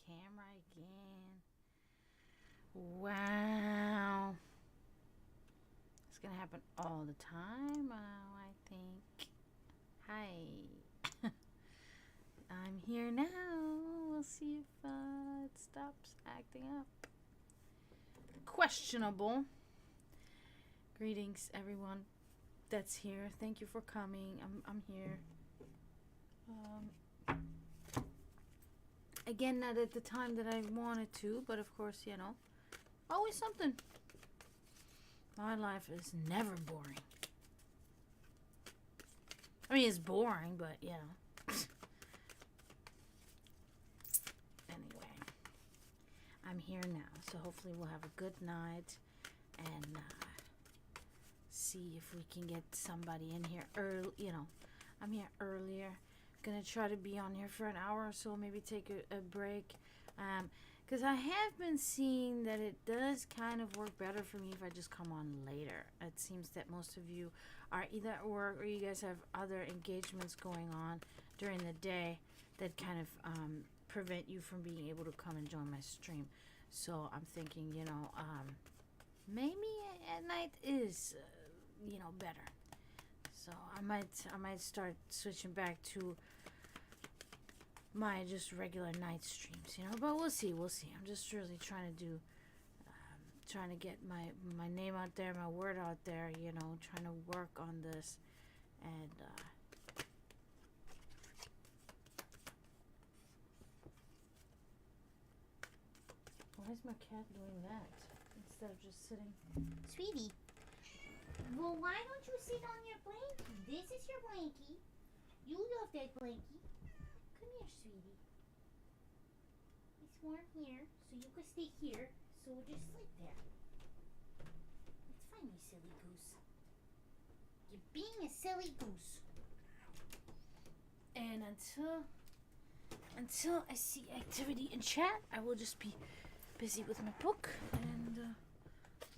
camera again. Wow. It's gonna happen all the time, I think. Hi. I'm here now. We'll see if it stops acting up. Questionable. Greetings, everyone that's here. Thank you for coming. I'm here. Again, not at the time that I wanted to, but of course, you know, always something. My life is never boring. I mean, it's boring, but you know. Anyway, I'm here now, so hopefully we'll have a good night and see if we can get somebody in here early. You know, I'm here earlier. Gonna try to be on here for an hour or so, maybe take a break. Because I have been seeing that it does kind of work better for me if I just come on later. It seems that most of you are either at work or you guys have other engagements going on during the day that kind of prevent you from being able to come and join my stream. So I'm thinking, you know, maybe at night is, you know, better. So I might start switching back to my just regular night streams, you know, but we'll see. I'm just really trying to get my name out there, my word out there, you know, trying to work on this. And why is my cat doing that instead of just sitting? Sweetie, well, why don't you sit on your blankie? This is your blankie. You love that blankie. Come here, sweetie. It's warm here, so you can stay here. So we'll just sleep there. It's fine, you silly goose. You're being a silly goose. And until I see activity in chat, I will just be busy with my book, and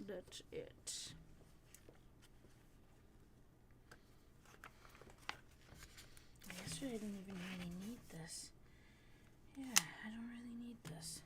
that's it. Yesterday I didn't even really need this. Yeah, I don't really need this.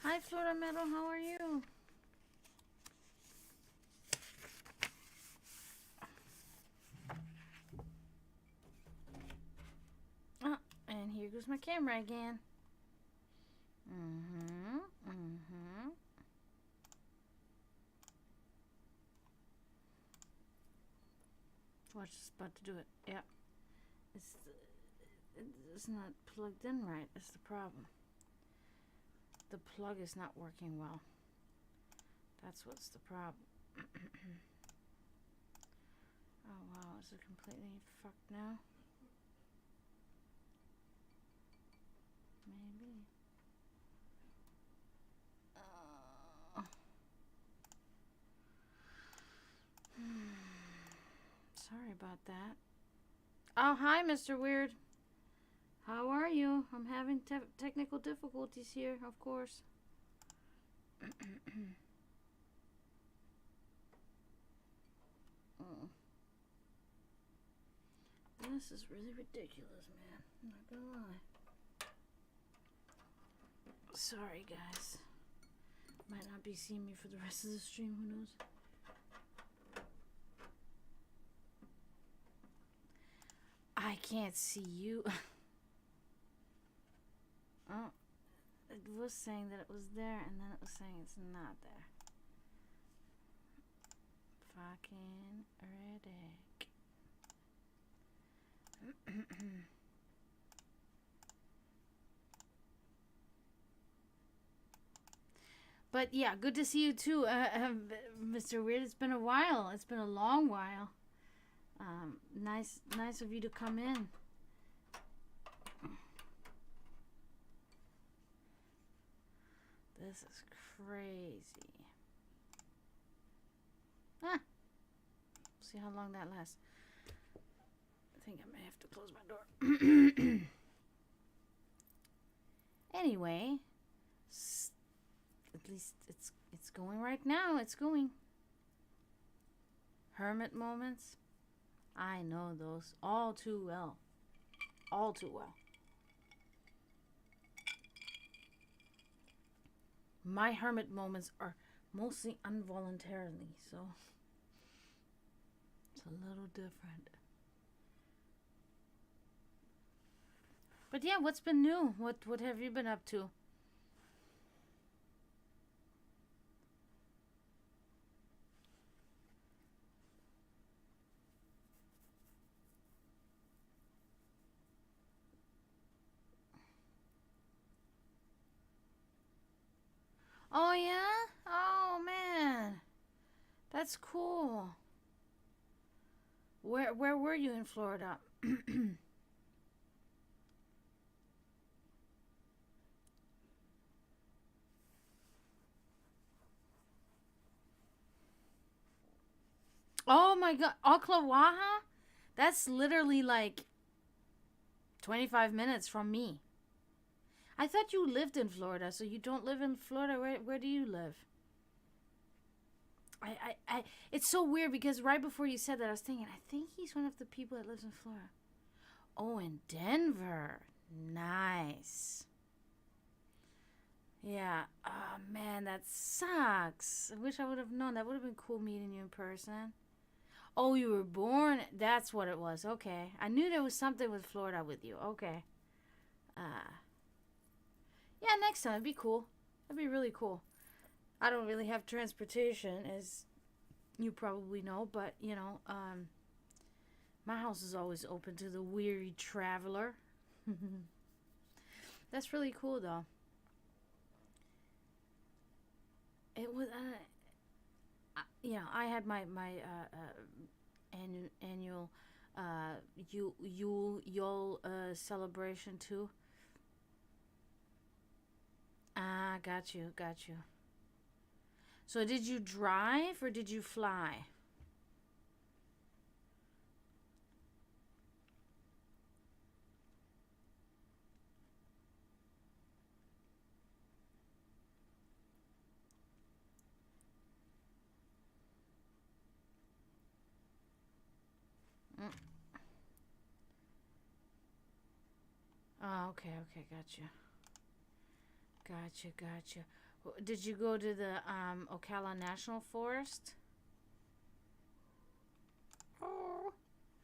Hi, Florida Meadow. How are you? Oh, and here goes my camera again. Watch, it's about to do it. Yeah. It's not plugged in right. That's the problem. The plug is not working well. That's what's the problem. Oh wow, is it completely fucked now? Maybe. Sorry about that. Oh, hi, Mr. Weird. How are you? I'm having technical difficulties here, of course. This is really ridiculous, man. I'm not gonna lie. Sorry, guys. Might not be seeing me for the rest of the stream, who knows? I can't see you. Oh, it was saying that it was there, and then it was saying it's not there. Fucking Riddick. But yeah, good to see you too, Mr. Weird. It's been a while. It's been a long while. Nice of you to come in. This is crazy. See how long that lasts. I think I may have to close my door. Anyway, at least it's going right now. It's going. Hermit moments. I know those all too well. All too well. My hermit moments are mostly involuntarily, so it's a little different. But yeah, what's been new? What have you been up to? Oh yeah? Oh man. That's cool. Where were you in Florida? Oh my god, Ocklawaha? That's literally like 25 minutes from me. I thought you lived in Florida, so you don't live in Florida. Where do you live? It's so weird because right before you said that, I was thinking, I think he's one of the people that lives in Florida. Oh, in Denver. Nice. Yeah. Oh, man, that sucks. I wish I would have known. That would have been cool meeting you in person. Oh, you were born. That's what it was. Okay. I knew there was something with Florida with you. Okay. Yeah, next time. It'd be cool. That'd be really cool. I don't really have transportation, as you probably know, but, you know, my house is always open to the weary traveler. That's really cool, though. It was, you know, I had my annual Yule celebration too. Ah, got you. So did you drive or did you fly? Oh, okay, okay, gotcha. Gotcha, gotcha. Did you go to the Ocala National Forest? Oh,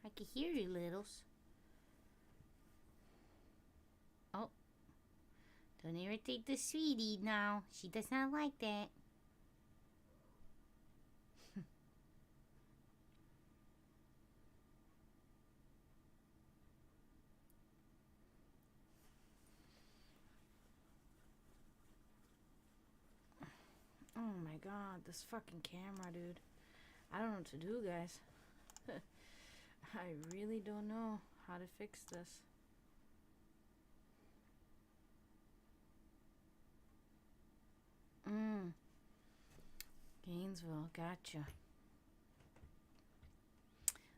I can hear you, littles. Oh, don't irritate the sweetie now. She does not like that. Oh my god, this fucking camera, dude. I don't know what to do, guys. I really don't know how to fix this. Gainesville, gotcha.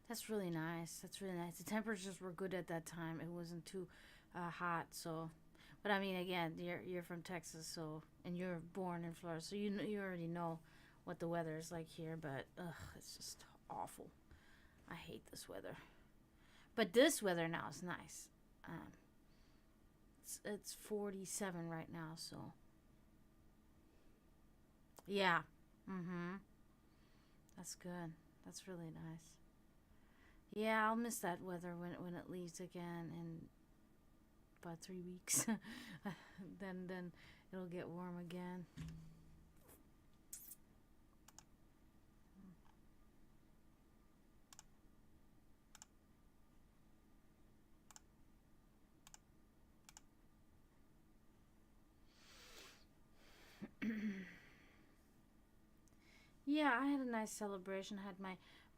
That's really nice. That's really nice. The temperatures were good at that time. It wasn't too hot, so. But I mean, again, you're from Texas, so, and you're born in Florida, so you already know what the weather is like here. But it's just awful. I hate this weather. But this weather now is nice. It's 47 right now, so. Yeah. That's good. That's really nice. Yeah, I'll miss that weather when it leaves again in about 3 weeks. then it'll get warm again. Yeah, I had a nice celebration. I had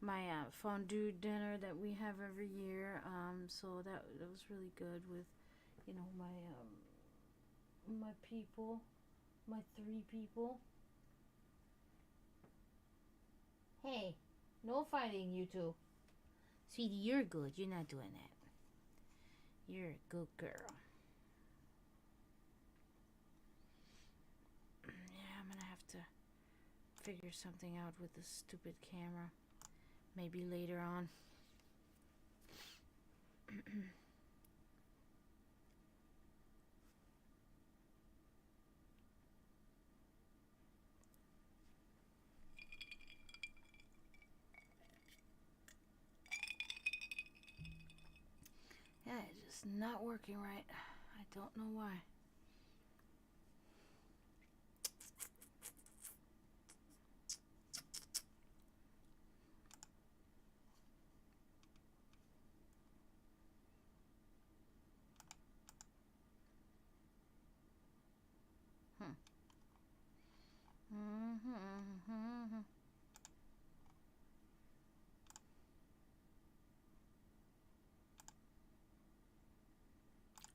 my fondue dinner that we have every year. So that was really good with, my people, my 3 people. Hey, no fighting, you two. Sweetie, you're good. You're not doing that. You're a good girl. Yeah, I'm gonna have to figure something out with this stupid camera. Maybe later on. Yeah, it's just not working right. I don't know why.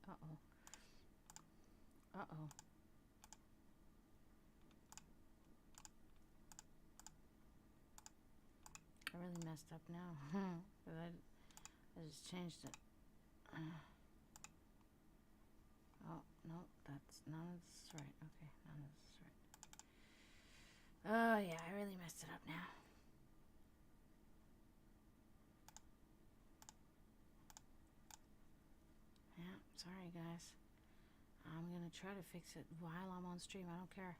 Uh-oh. Uh-oh. I really messed up now. But I just changed it. Oh, no, that's none of this is right. Okay, none of this is right. Oh, yeah, I really messed it up now. Yeah, sorry, guys. I'm going to try to fix it while I'm on stream. I don't care.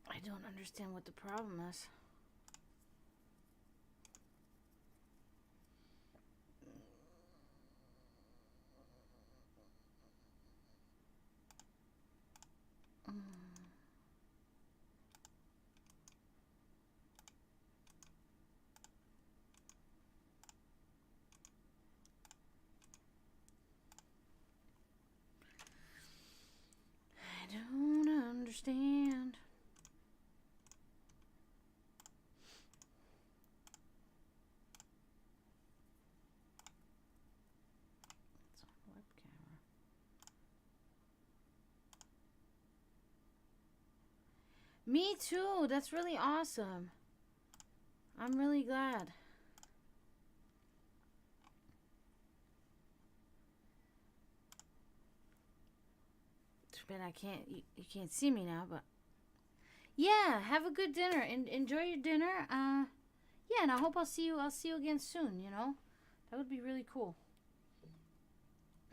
I don't understand what the problem is. I don't understand. It's on the web camera. Me too. That's really awesome. I'm really glad. Too bad I can't. You can't see me now, but yeah. Have a good dinner and enjoy your dinner. Yeah, and I hope I'll see you again soon. That would be really cool.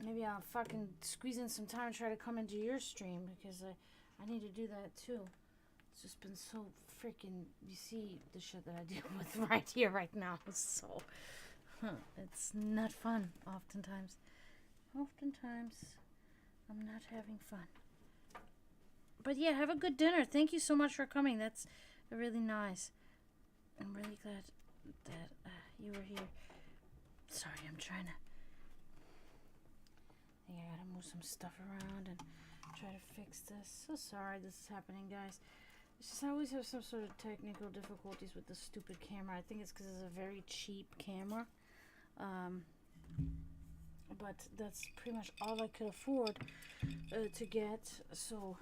maybe I'll fucking squeeze in some time and try to come into your stream, because I need to do that too. It's just been so freaking, you see the shit that I deal with right here, right now. So, it's not fun oftentimes. Oftentimes, I'm not having fun. But yeah, have a good dinner. Thank you so much for coming. That's really nice. I'm really glad that you were here. Sorry, I'm trying to... I think I gotta move some stuff around and try to fix this. So sorry this is happening, guys. It's just I always have some sort of technical difficulties with this stupid camera. I think it's because it's a very cheap camera. But that's pretty much all I could afford to get. So,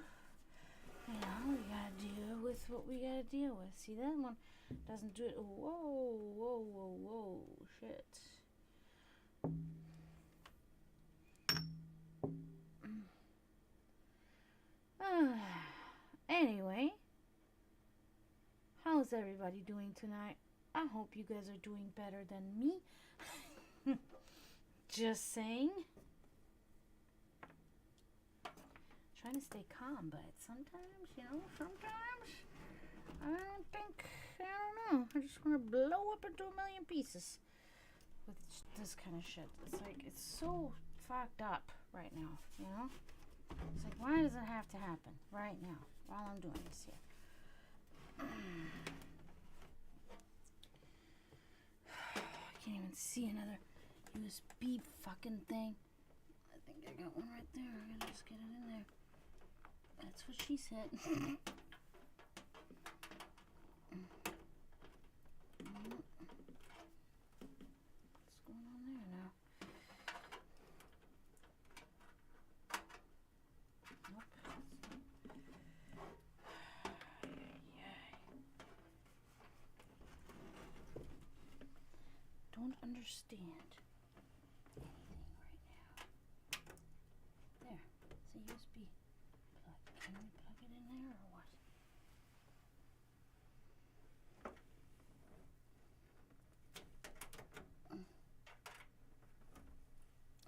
you know, we gotta deal with what we gotta deal with. See, that one doesn't do it. Whoa, whoa, whoa, whoa, shit. Anyway, how's everybody doing tonight? I hope you guys are doing better than me. Just saying. Trying to stay calm, but sometimes, you know, I don't know. I just want to blow up into a million pieces with this kind of shit. It's like, it's so fucked up right now, you know? It's like, why does it have to happen right now while I'm doing this here? I can't even see another USB fucking thing. I think I got one right there. I gotta just get it in there. That's what she said. What's going on there now? Don't understand anything right now. There, it's a USB plug. Can we plug it in there or what?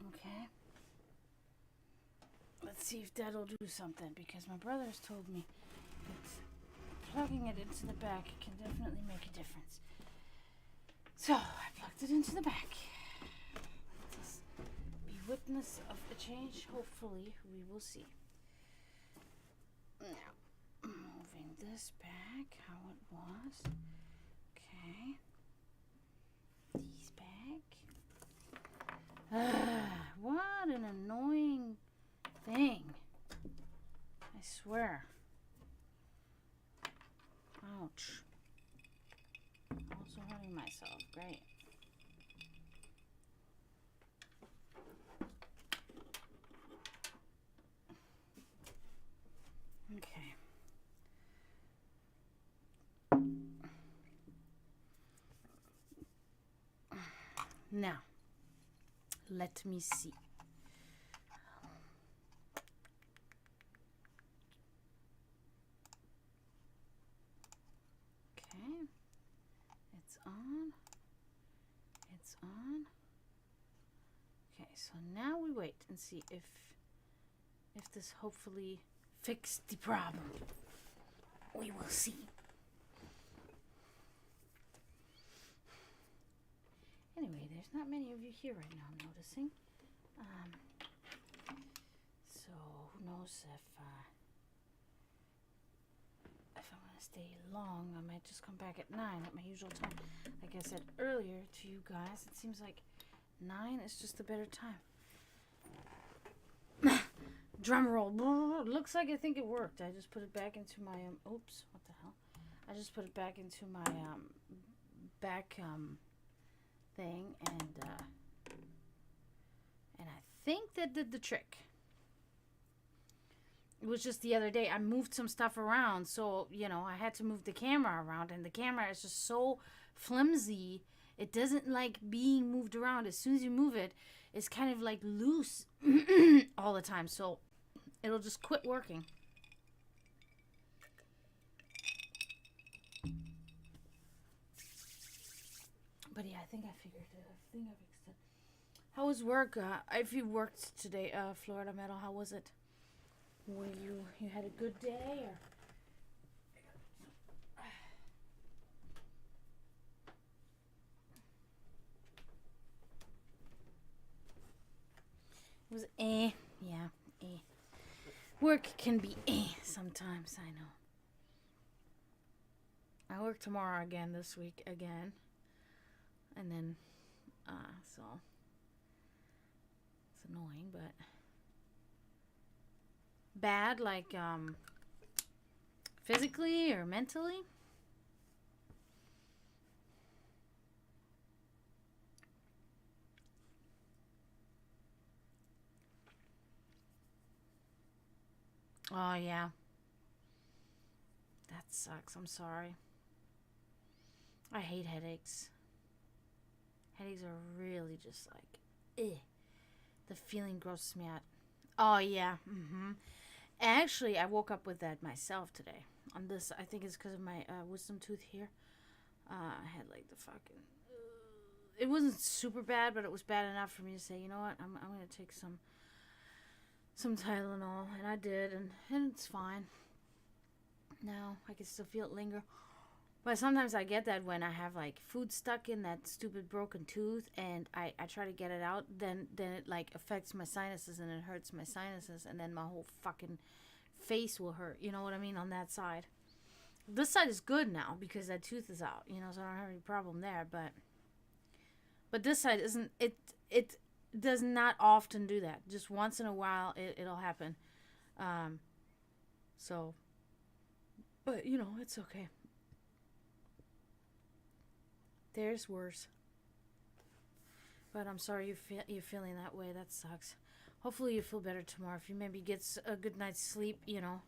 Okay. Let's see if that'll do something, because my brother's told me that plugging it into the back can definitely make a difference. So, I plugged it into the back. Let us be witness of a change. Hopefully, we will see. Now, moving this back how it was. Okay. These back. What an annoying thing. I swear. Ouch. Also hurting myself. Great. Okay. Now, let me see. Okay. It's on. It's on. Okay, so now we wait and see if this hopefully fixed the problem. We will see. Anyway, there's not many of you here right now, I'm noticing. So who knows if I'm gonna stay long. I might just come back at 9 at my usual time. Like I said earlier to you guys, it seems like 9 is just a better time. Drum roll. Looks like I think it worked. I just put it back into my oops, what the hell? I just put it back into my back thing, and I think that did the trick. It was just the other day I moved some stuff around, so you know I had to move the camera around, and the camera is just so flimsy. It doesn't like being moved around. As soon as you move it, it's kind of like loose all the time, so it'll just quit working. But yeah, I think I figured it. I think I fixed it. How was work? If you worked today, Florida Metal, how was it? Were you had a good day or? It was yeah, Work can be sometimes, I know. I work tomorrow again this week again. And then, so, it's annoying, but bad, like, physically or mentally. Oh, yeah. That sucks. I'm sorry. I hate headaches. Headaches are really just like, the feeling grosses me out. Oh, yeah. Actually, I woke up with that myself today. On this, I think it's because of my wisdom tooth here. I had like the fucking. It wasn't super bad, but it was bad enough for me to say, you know what, I'm gonna take some Tylenol, and I did, and it's fine. Now I can still feel it linger, but sometimes I get that when I have like food stuck in that stupid broken tooth, and I try to get it out, then it like affects my sinuses, and it hurts my sinuses, and then my whole fucking face will hurt. You know what I mean? On that side. This side is good now because that tooth is out. You know, so I don't have any problem there, but this side isn't. It does not often do that. Just once in a while, it'll happen. So, but you know, it's okay. There's worse. But I'm sorry you're feeling that way. That sucks. Hopefully you feel better tomorrow. If you maybe get a good night's sleep, you know,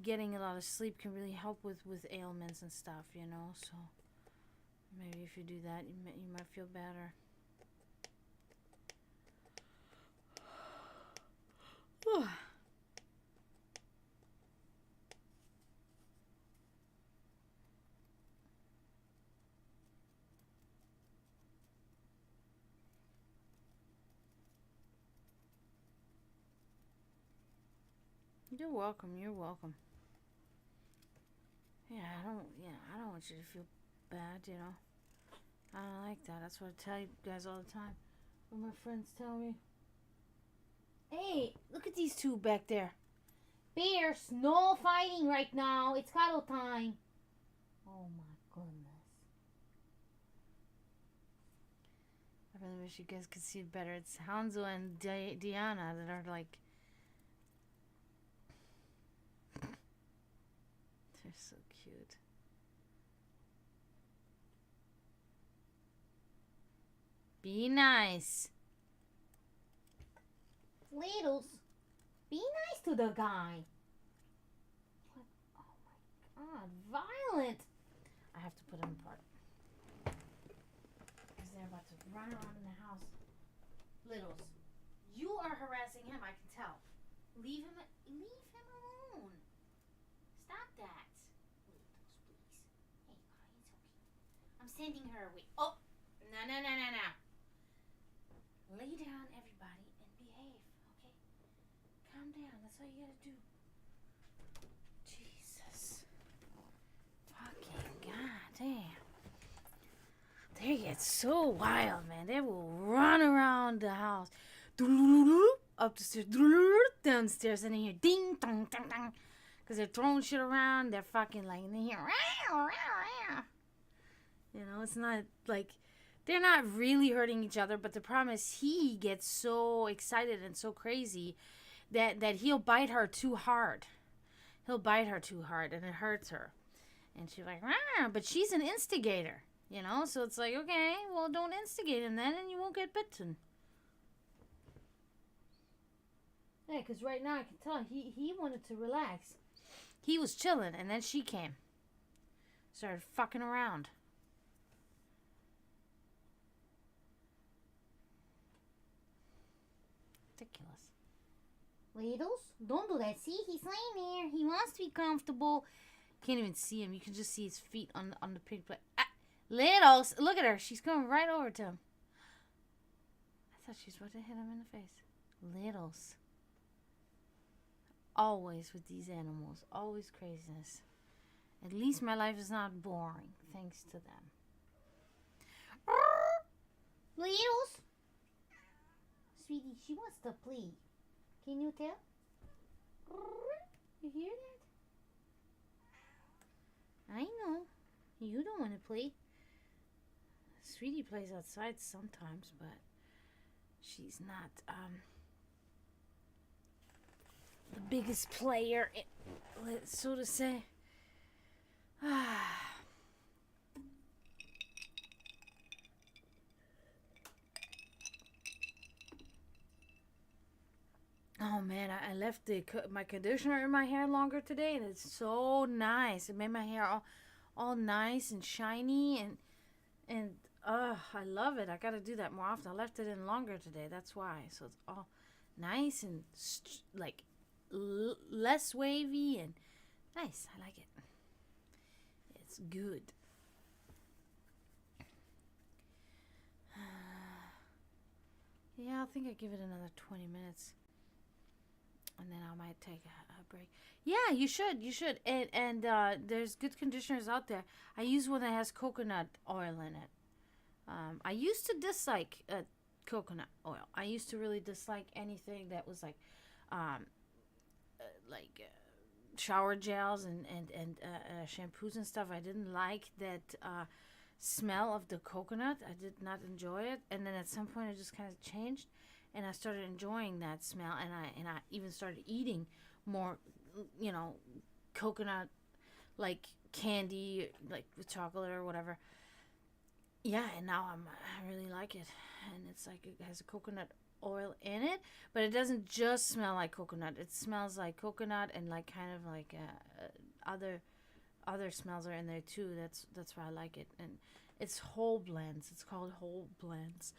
getting a lot of sleep can really help with ailments and stuff, you know. So maybe if you do that, you might feel better. You're welcome. You're welcome. Yeah, I don't want you to feel bad, you know. I don't like that. That's what I tell you guys all the time. When my friends tell me, hey, look at these two back there. Bears, no fighting right now. It's cuddle time. Oh my goodness. I really wish you guys could see it better. It's Hanzo and Diana that are like, they're so cute. Be nice. Littles, be nice to the guy. What? Oh my god, violent. I have to put them apart. Because they're about to run around in the house. Littles, you are harassing him, I can tell. Leave him alone. Stop that. Littles, please. Hey, it's okay. I'm sending her away. Oh, no. Lay down, everybody, and behave, okay? Calm down. That's all you gotta do. Jesus. Fucking goddamn. They get so wild, man. They will run around the house. Up the stairs. Downstairs. And then you hear ding, dong, dong, dong. Because they're throwing shit around. They're fucking like, and they hear, you know, it's not like, they're not really hurting each other. But the problem is he gets so excited and so crazy that he'll bite her too hard. He'll bite her too hard and it hurts her. And she's like, but she's an instigator. You know, so it's like, okay, well, don't instigate him then, and you won't get bitten. Yeah, because right now I can tell he wanted to relax. He was chilling, and then she came. Started fucking around. Ridiculous. Littles, don't do that. See, he's laying there. He wants to be comfortable. Can't even see him. You can just see his feet on the pink plate. Littles, look at her. She's coming right over to him. thought she was about to hit him in the face. Littles. Always with these animals. Always craziness. At least my life is not boring, thanks to them. Littles? Sweetie, she wants to play. Can you tell? You hear that? I know. You don't want to play. Sweetie plays outside sometimes, but she's not the biggest player, so to say. Oh man, I left my conditioner in my hair longer today, and it's so nice. It made my hair all nice and shiny, and I love it. I gotta do that more often. I left it in longer today. That's why. So it's all nice and like less wavy and nice. I like it. It's good. Yeah, I think I give it another 20 minutes. And then I might take a break. Yeah, you should. You should. And there's good conditioners out there. I use one that has coconut oil in it. I used to dislike coconut oil. I used to really dislike anything that was like shower gels and shampoos and stuff. I didn't like that smell of the coconut. I did not enjoy it. And then at some point it just kind of changed. And I started enjoying that smell, and I even started eating more, coconut, like candy, like with chocolate or whatever. Yeah, and now I really like it, and it's like it has a coconut oil in it, but it doesn't just smell like coconut. It smells like coconut and like kind of like other smells are in there too. That's why I like it, and it's Whole Blends. It's called Whole Blends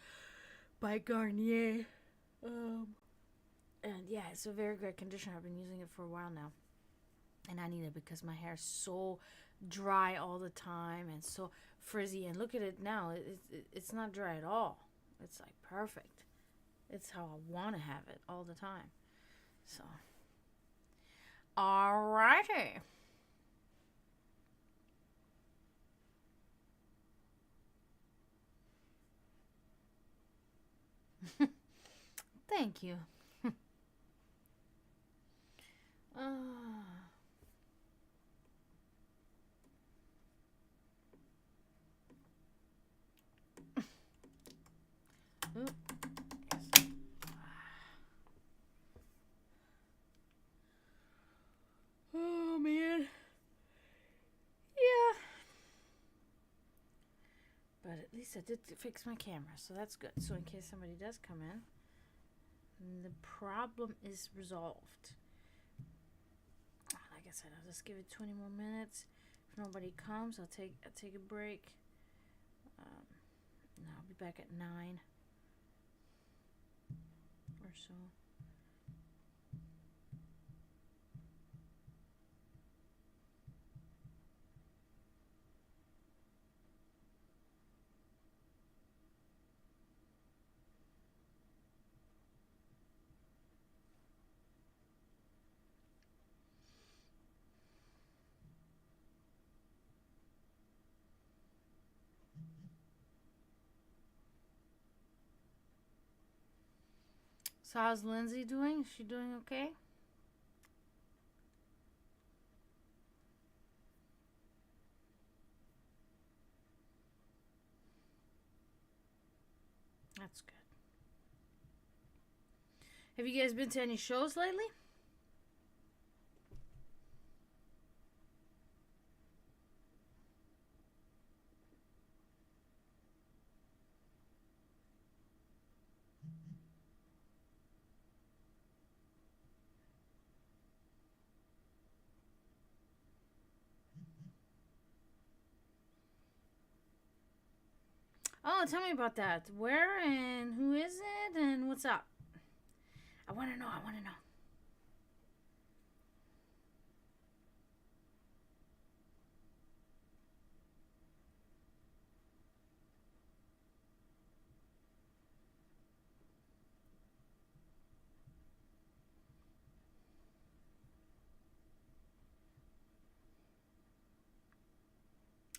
by Garnier. And yeah, it's a very great conditioner. I've been using it for a while now, and I need it because my hair is so dry all the time and so frizzy. And look at it now; it's not dry at all. It's like perfect. It's how I want to have it all the time. So, alrighty. Thank you. Oh man. Yeah. But at least I did fix my camera, so that's good. So in case somebody does come in, the problem is resolved. Like I said, I'll just give it 20 more minutes. If nobody comes, I'll take a break. I'll be back at 9 or so. So how's Lindsay doing? Is she doing okay? That's good. Have you guys been to any shows lately? Oh, tell me about that. Where and who is it and what's up? I want to know.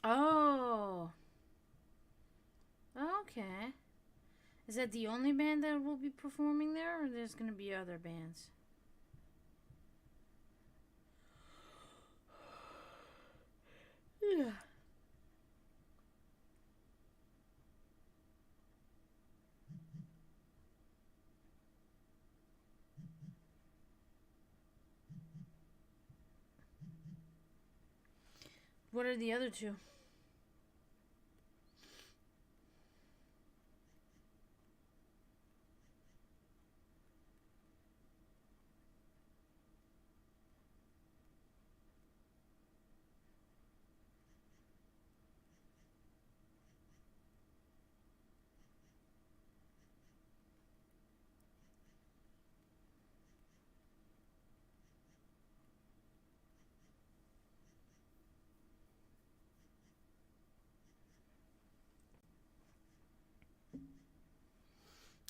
Oh. Okay. Is that the only band that will be performing there, or there's gonna be other bands? Yeah. What are the other two?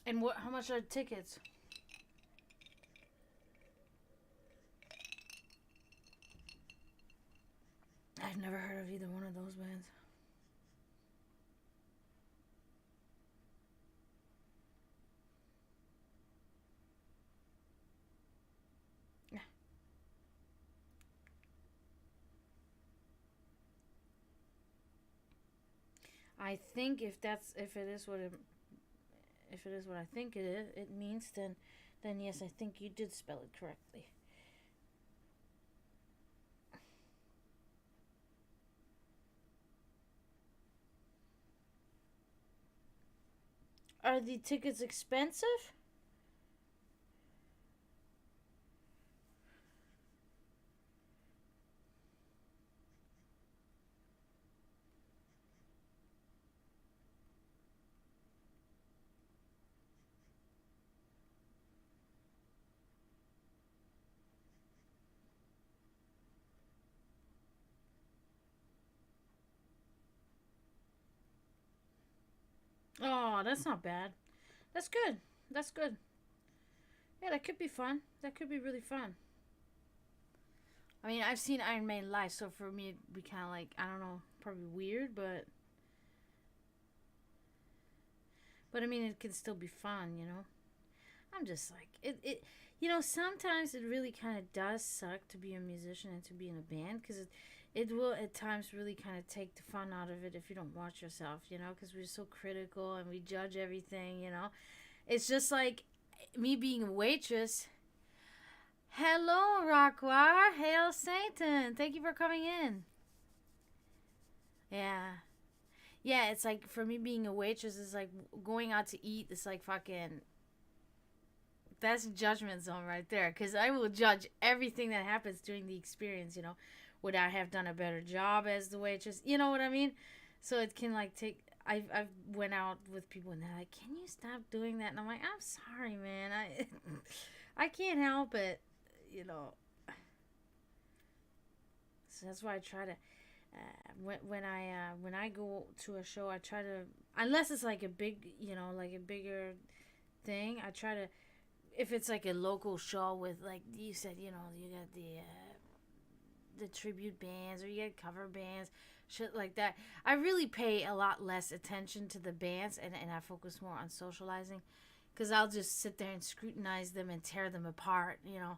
And what? How much are tickets? I've never heard of either one of those bands. I think if it is what I think it means, then yes, I think you did spell it correctly. Are the tickets expensive? Oh, that's not bad. That's good. That's good. Yeah, that could be fun. That could be really fun. I mean, I've seen Iron Maiden live, so for me, it'd be kind of like, I don't know, probably weird, but I mean, it can still be fun, you know? I'm just like, sometimes it really kind of does suck to be a musician and to be in a band, because it will at times really kind of take the fun out of it if you don't watch yourself, you know, because we're so critical and we judge everything, you know? It's just like me being a waitress. Hello, Rockwire. Hail Satan. Thank you for coming in. Yeah. Yeah, it's like for me being a waitress is like going out to eat. It's like fucking. That's judgment zone right there. Because I will judge everything that happens during the experience, you know. Would I have done a better job as the waitress? You know what I mean? So it can like take. I've went out with people and they're like, "Can you stop doing that?" And I'm like, "I'm sorry, man. I can't help it, you know." So that's why I try to when I go to a show, I try to, unless it's like a big, you know, like a bigger thing, I try to, if it's like a local show with, like you said, you know, you got the tribute bands or you get cover bands, shit like that. I really pay a lot less attention to the bands, and I focus more on socializing, because I'll just sit there and scrutinize them and tear them apart, you know,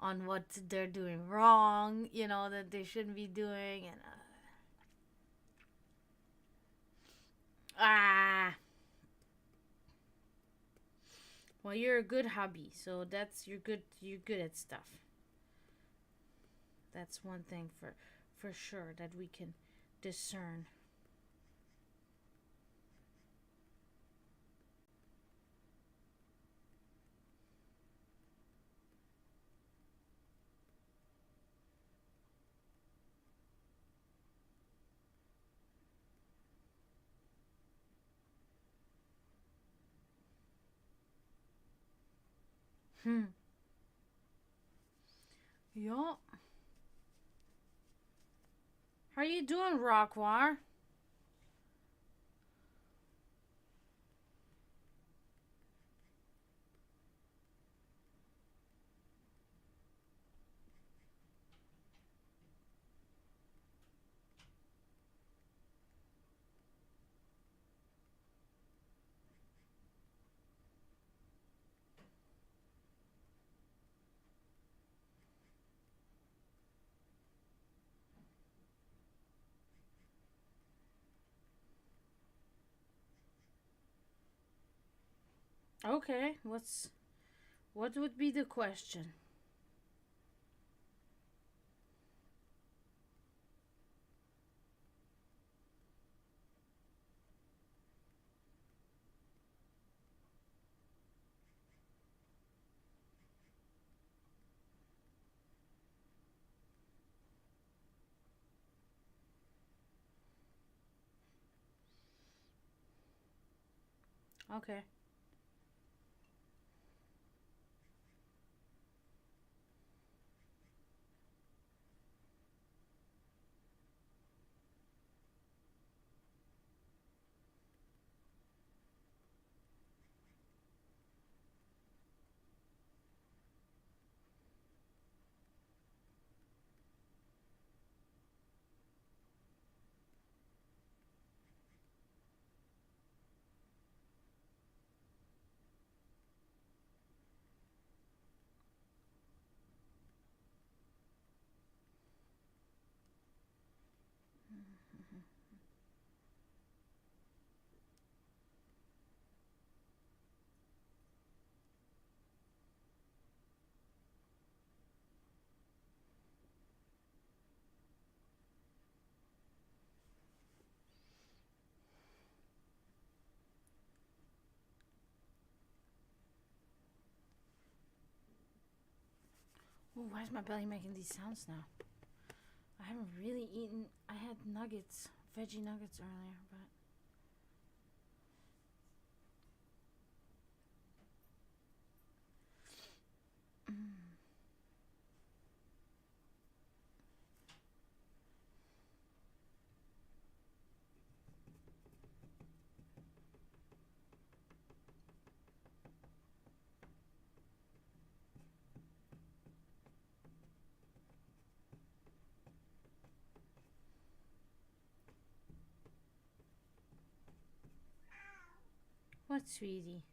on what they're doing wrong, you know, that they shouldn't be doing, and ah, well, you're a good hobby, so that's you're good at stuff. That's one thing for sure that we can discern. Hmm. Yeah. How you doing, Rockwar? Okay, what would be the question? Okay. Ooh, why is my belly making these sounds now? I haven't really eaten. I had nuggets, veggie nuggets earlier, but. What, sweetie?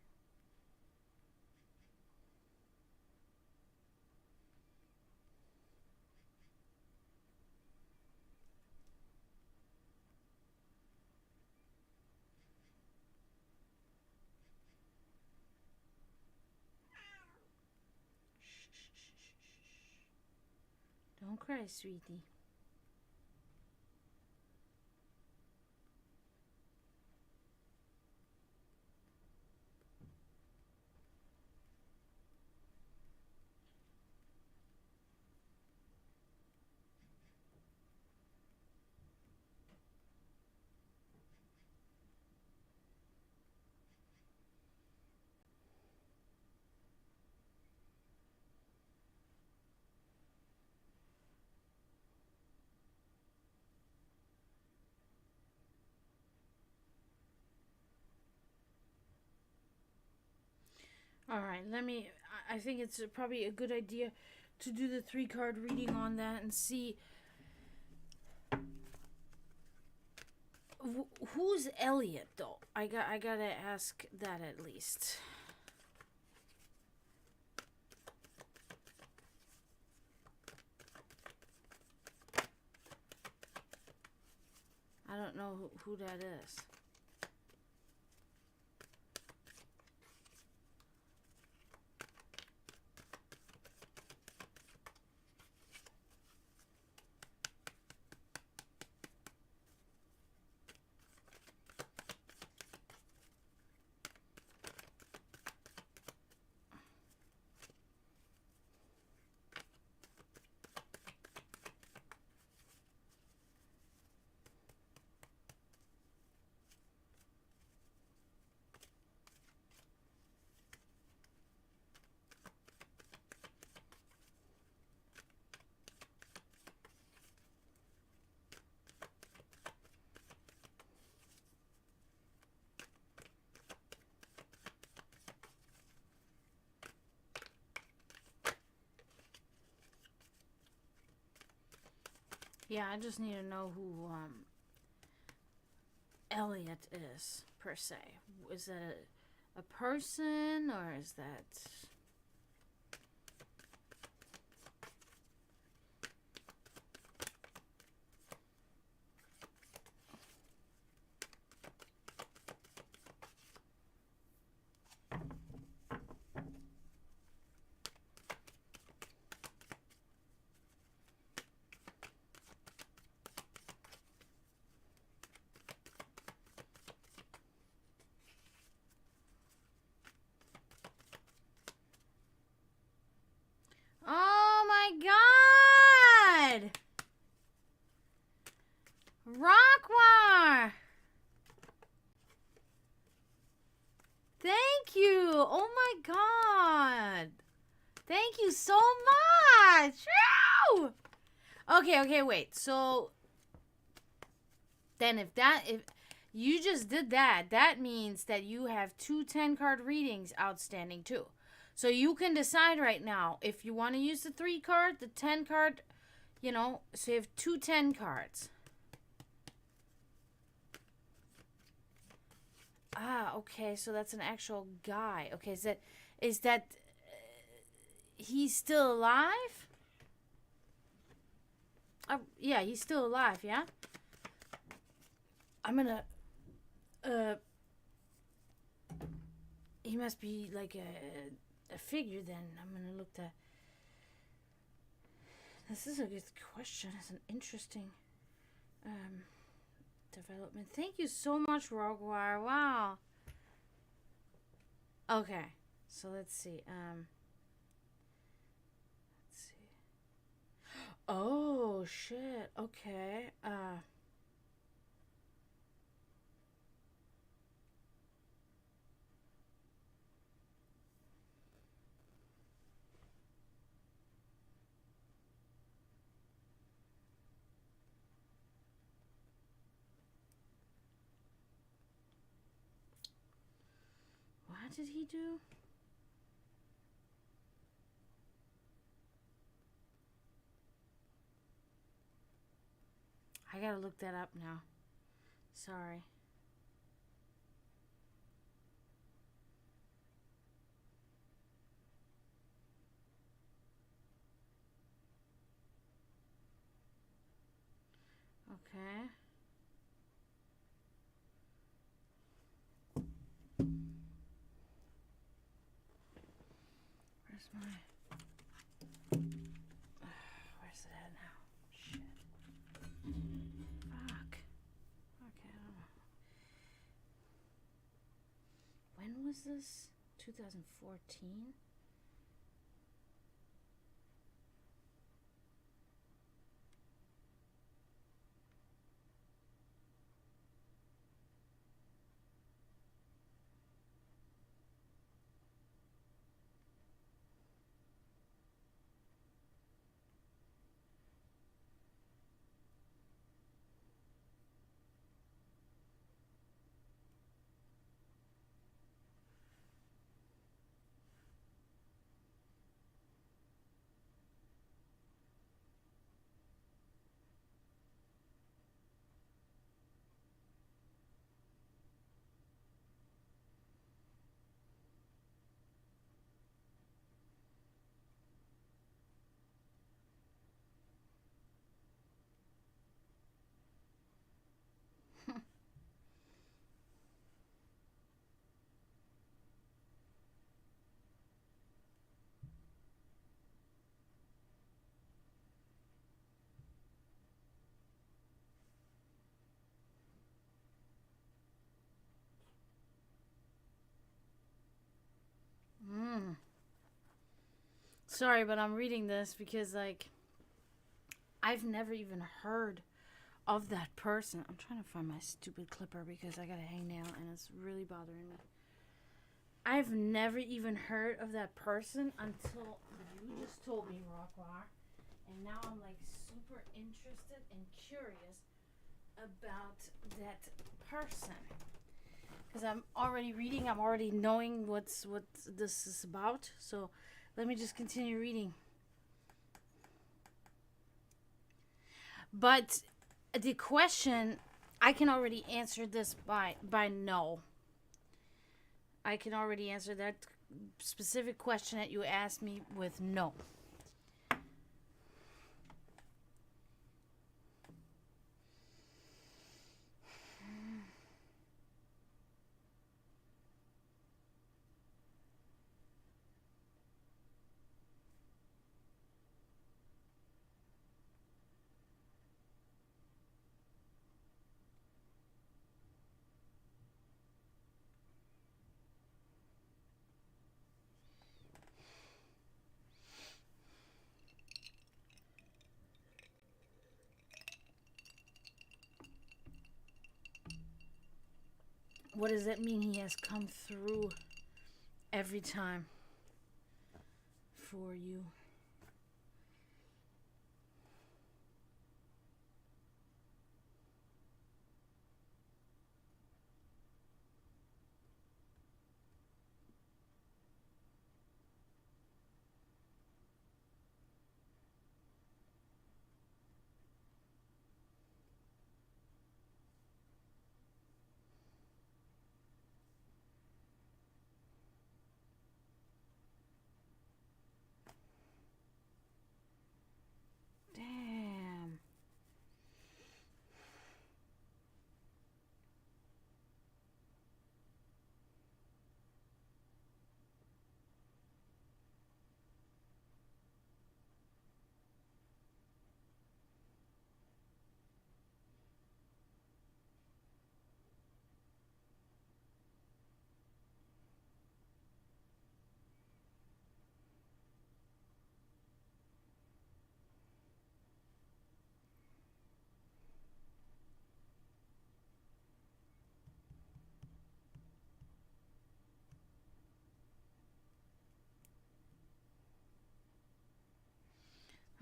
Don't cry, sweetie. All right, let me. I think it's probably a good idea to do the 3 card reading on that and see who's Elliot though. I gotta ask that at least. I don't know who that is. Yeah, I just need to know who Elliot is per se. Is that a person or is that? thank you. Oh my God. Thank you so much. Woo! Okay, wait. So then if you just did that, that means that you have 2 10-card readings outstanding too. So you can decide right now if you want to use the 3 card, the 10 card, you know, so you have 2 10 cards. Ah, okay, so that's an actual guy. Okay, is that he's still alive? Yeah, he's still alive, yeah? I'm gonna he must be like a figure then. I'm gonna look that. This is a good question. It's an interesting development. Thank you so much, Roguewire. Wow. Okay, so let's see. Let's see. Oh shit. Okay. What did he do? I gotta look that up now. Sorry. Okay. Where's my... Where's it at now? Shit. Fuck. Okay, I don't know. When was this? 2014? Sorry, but I'm reading this because, like, I've never even heard of that person. I'm trying to find my stupid clipper because I got a hangnail and it's really bothering me. I've never even heard of that person until you just told me, Rocklar. And now I'm, like, super interested and curious about that person. Because I'm already reading, I'm already knowing what this is about. So let me just continue reading. But the question, I can already answer this by no. I can already answer that specific question that you asked me with no. What does that mean? He has come through every time for you. Damn.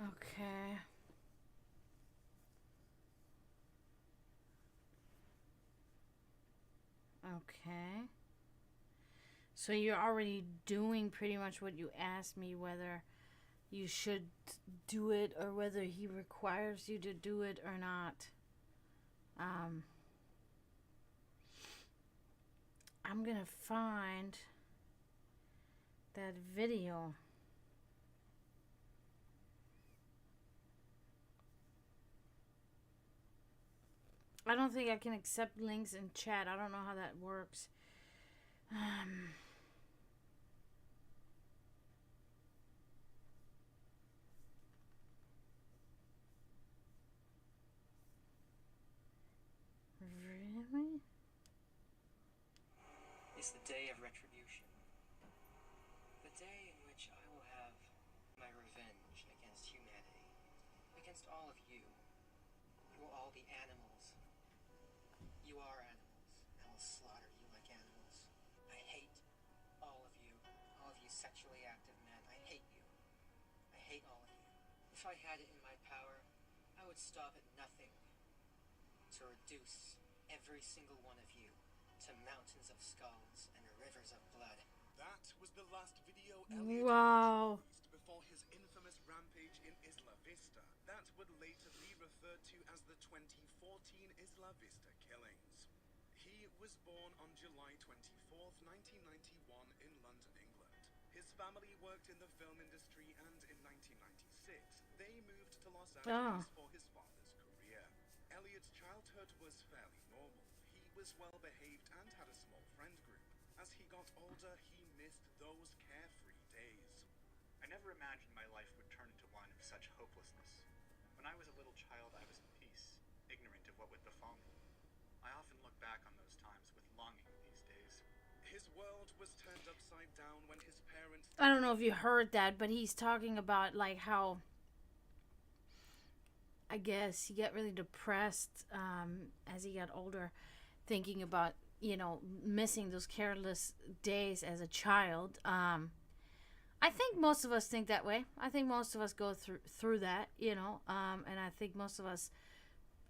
Okay. Okay. So you're already doing pretty much what you asked me, whether you should do it or whether he requires you to do it or not. I'm gonna find that video. I don't think I can accept links in chat. I don't know how that works. Really? Is the day of retribution. The day in which I will have my revenge against humanity. Against all of you. You will all be animals. You are animals. I will slaughter you like animals. I hate all of you. All of you sexually active men. I hate you. I hate all of you. If I had it in my power, I would stop at nothing to reduce every single one of you to mountains of skulls and rivers of blood. That was the last video Elliot Wow. released before his infamous rampage in Isla Vista. That would later be referred to as the 2014 Isla Vista killings. He was born on July 24th, 1991 in London, England. His family worked in the film industry, and in 1996 they moved to Los Angeles for his father's career. Elliot's childhood was fairly normal. He was well behaved and had a small friend group. As he got older, he missed those carefree days. I never imagined my life would turn into one of such hopelessness. When I was a little child, I was at peace, ignorant of what would befall me. I often look back on those times with longing these days. His world was turned upside down when his parents... I don't know if you heard that, but he's talking about like how I guess he got really depressed as he got older, thinking about, you know, missing those careless days as a child. I think most of us think that way. I think most of us go through that, you know, and I think most of us,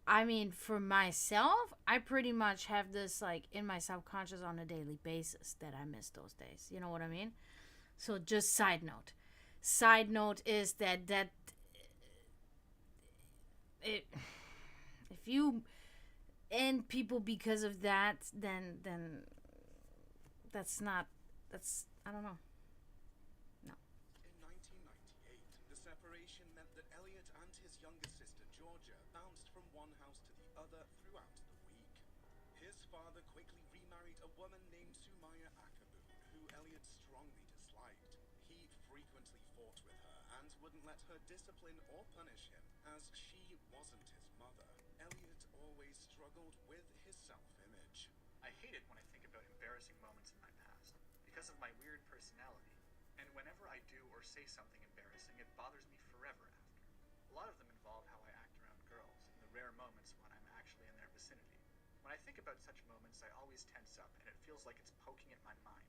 I mean, for myself, I pretty much have this like in my subconscious on a daily basis that I miss those days. You know what I mean? So just side note. Side note is that if you end people because of that, then that's I don't know. No. In 1998, the separation meant that Elliot and his younger sister Georgia bounced from one house to the other throughout the week. His father quickly remarried a woman named Sumaya Akabu, who Elliot strongly disliked. He frequently fought with her and wouldn't let her discipline or punish him, as she wasn't his mother. Elliot always struggled with his self-image. I hate it when I think about embarrassing moments in my past, because of my weird personality. And whenever I do or say something embarrassing, it bothers me forever after. A lot of them involve how I act around girls, in the rare moments when I'm actually in their vicinity. When I think about such moments, I always tense up, and it feels like it's poking at my mind.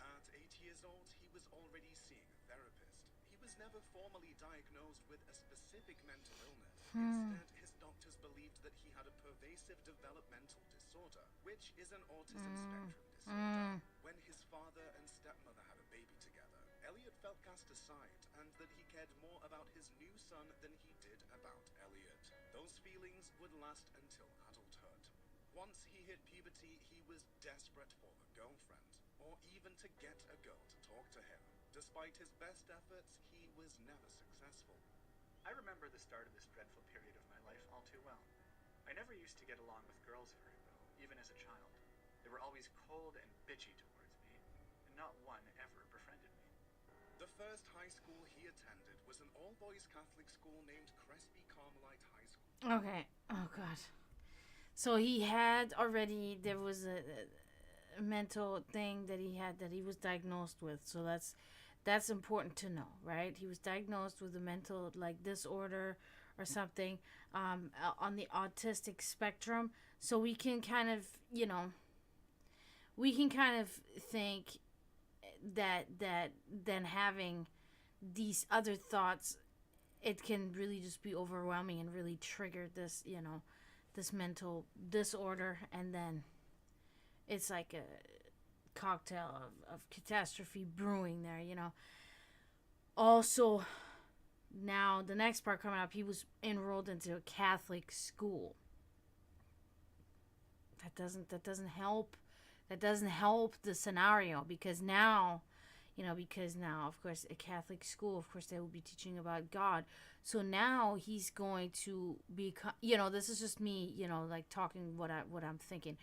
At 8 years old, he was already seeing a therapist. He was never formally diagnosed with a specific mental illness. Instead, his doctors believed that he had a pervasive developmental disorder, which is an autism spectrum disorder. When his father and stepmother had a baby together, Elliot felt cast aside and that he cared more about his new son than he did about Elliot. Those feelings would last until adulthood. Once he hit puberty, he was desperate for a girlfriend, or even to get a girl to talk to him. Despite his best efforts, he was never successful. I remember the start of this dreadful period of my life all too well. I never used to get along with girls very well, even as a child. They were always cold and bitchy towards me, and not one ever befriended me. The first high school he attended was an all-boys Catholic school named Crespi Carmelite High School. Okay. Oh God. So he had already. There was a mental thing that he was diagnosed with. So that's important to know, right? He was diagnosed with a mental like disorder or something on the autistic spectrum. So we can kind of think that then having these other thoughts, it can really just be overwhelming and really trigger this this mental disorder, and then it's like a cocktail of catastrophe brewing there. Also, now the next part coming up, he was enrolled into a Catholic school. That doesn't help the scenario, because now of course a Catholic school, of course they will be teaching about God. So now he's going to become, this is just me, like talking what I'm thinking.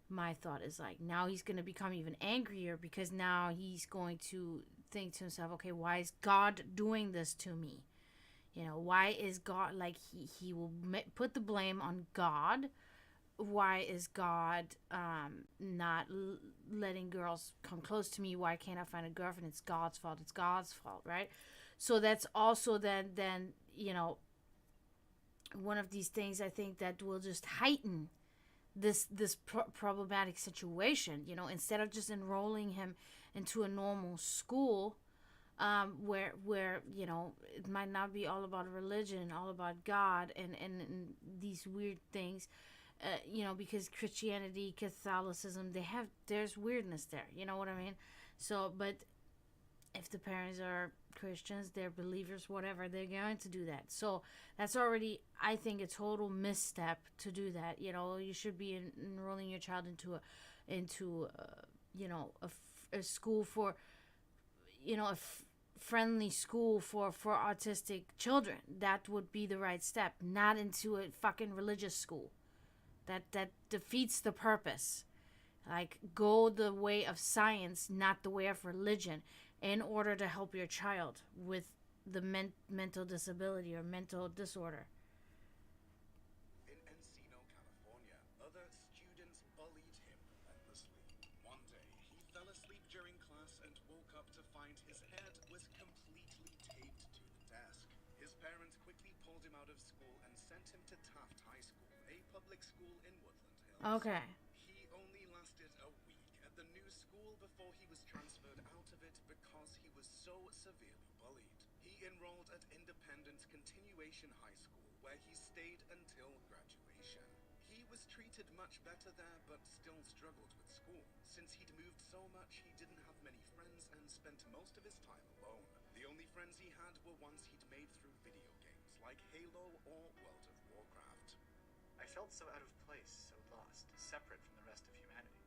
My thought is like, now he's going to become even angrier, because now he's going to think to himself, okay, why is God doing this to me? Why is God, like, he will put the blame on God. Why is God not letting girls come close to me? Why can't I find a girlfriend? It's God's fault, right? So that's also then one of these things, I think, that will just heighten this problematic situation. Instead of just enrolling him into a normal school, where it might not be all about religion, all about God and these weird things, because Christianity, Catholicism, there's weirdness there, you know what I mean? So, but if the parents are Christians, they're believers, whatever, they're going to do that. So that's already, I think, a total misstep to do that. You should be enrolling your child into a school for, a friendly school for autistic children. That would be the right step, not into a fucking religious school. That defeats the purpose. Like, go the way of science, not the way of religion, in order to help your child with the mental disability or mental disorder. In Encino, California, other students bullied him relentlessly. One day, he fell asleep during class and woke up to find his head was completely taped to the desk. His parents quickly pulled him out of school and sent him to Taft High School, a public school in Woodland Hills. Okay. He only lasted a week at the new school before he was transferred out of it because he was so severely bullied. He enrolled at Independence Continuation High School, where he stayed until graduation. He was treated much better there, but still struggled with school. Since he'd moved so much, he didn't have many friends and spent most of his time alone. The only friends he had were ones he'd made through video games, like Halo or World of Warcraft. I felt so out of place, so lost, separate from the rest of humanity.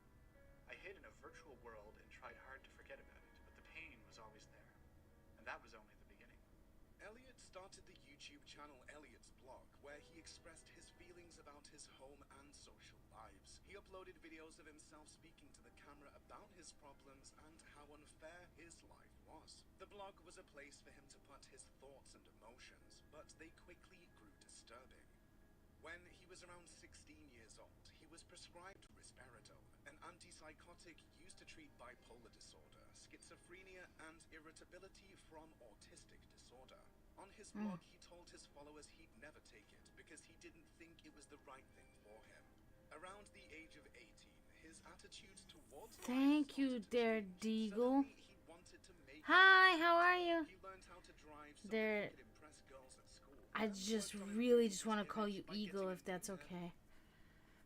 I hid in a virtual world and tried hard to forget about it, but the pain was always there. And that was only the beginning. Elliot started the YouTube channel Elliot's Blog, where he expressed his feelings about his home and social lives. He uploaded videos of himself speaking to the camera about his problems and how unfair his life was. The blog was a place for him to put his thoughts and emotions, but they quickly grew disturbing. When he was around 16 years old, he was prescribed risperidone, an antipsychotic used to treat bipolar disorder, schizophrenia, and irritability from autistic disorder. On his blog, he told his followers he'd never take it because he didn't think it was the right thing for him. Around the age of 18, his attitudes towards Thank you, life started to change. Daredevil. Suddenly, he wanted to make Hi, how are you? He learned how to drive so There. he could impress girls at school. I And just worked on really improving just his want to call image you by Eagle, getting if that's a okay.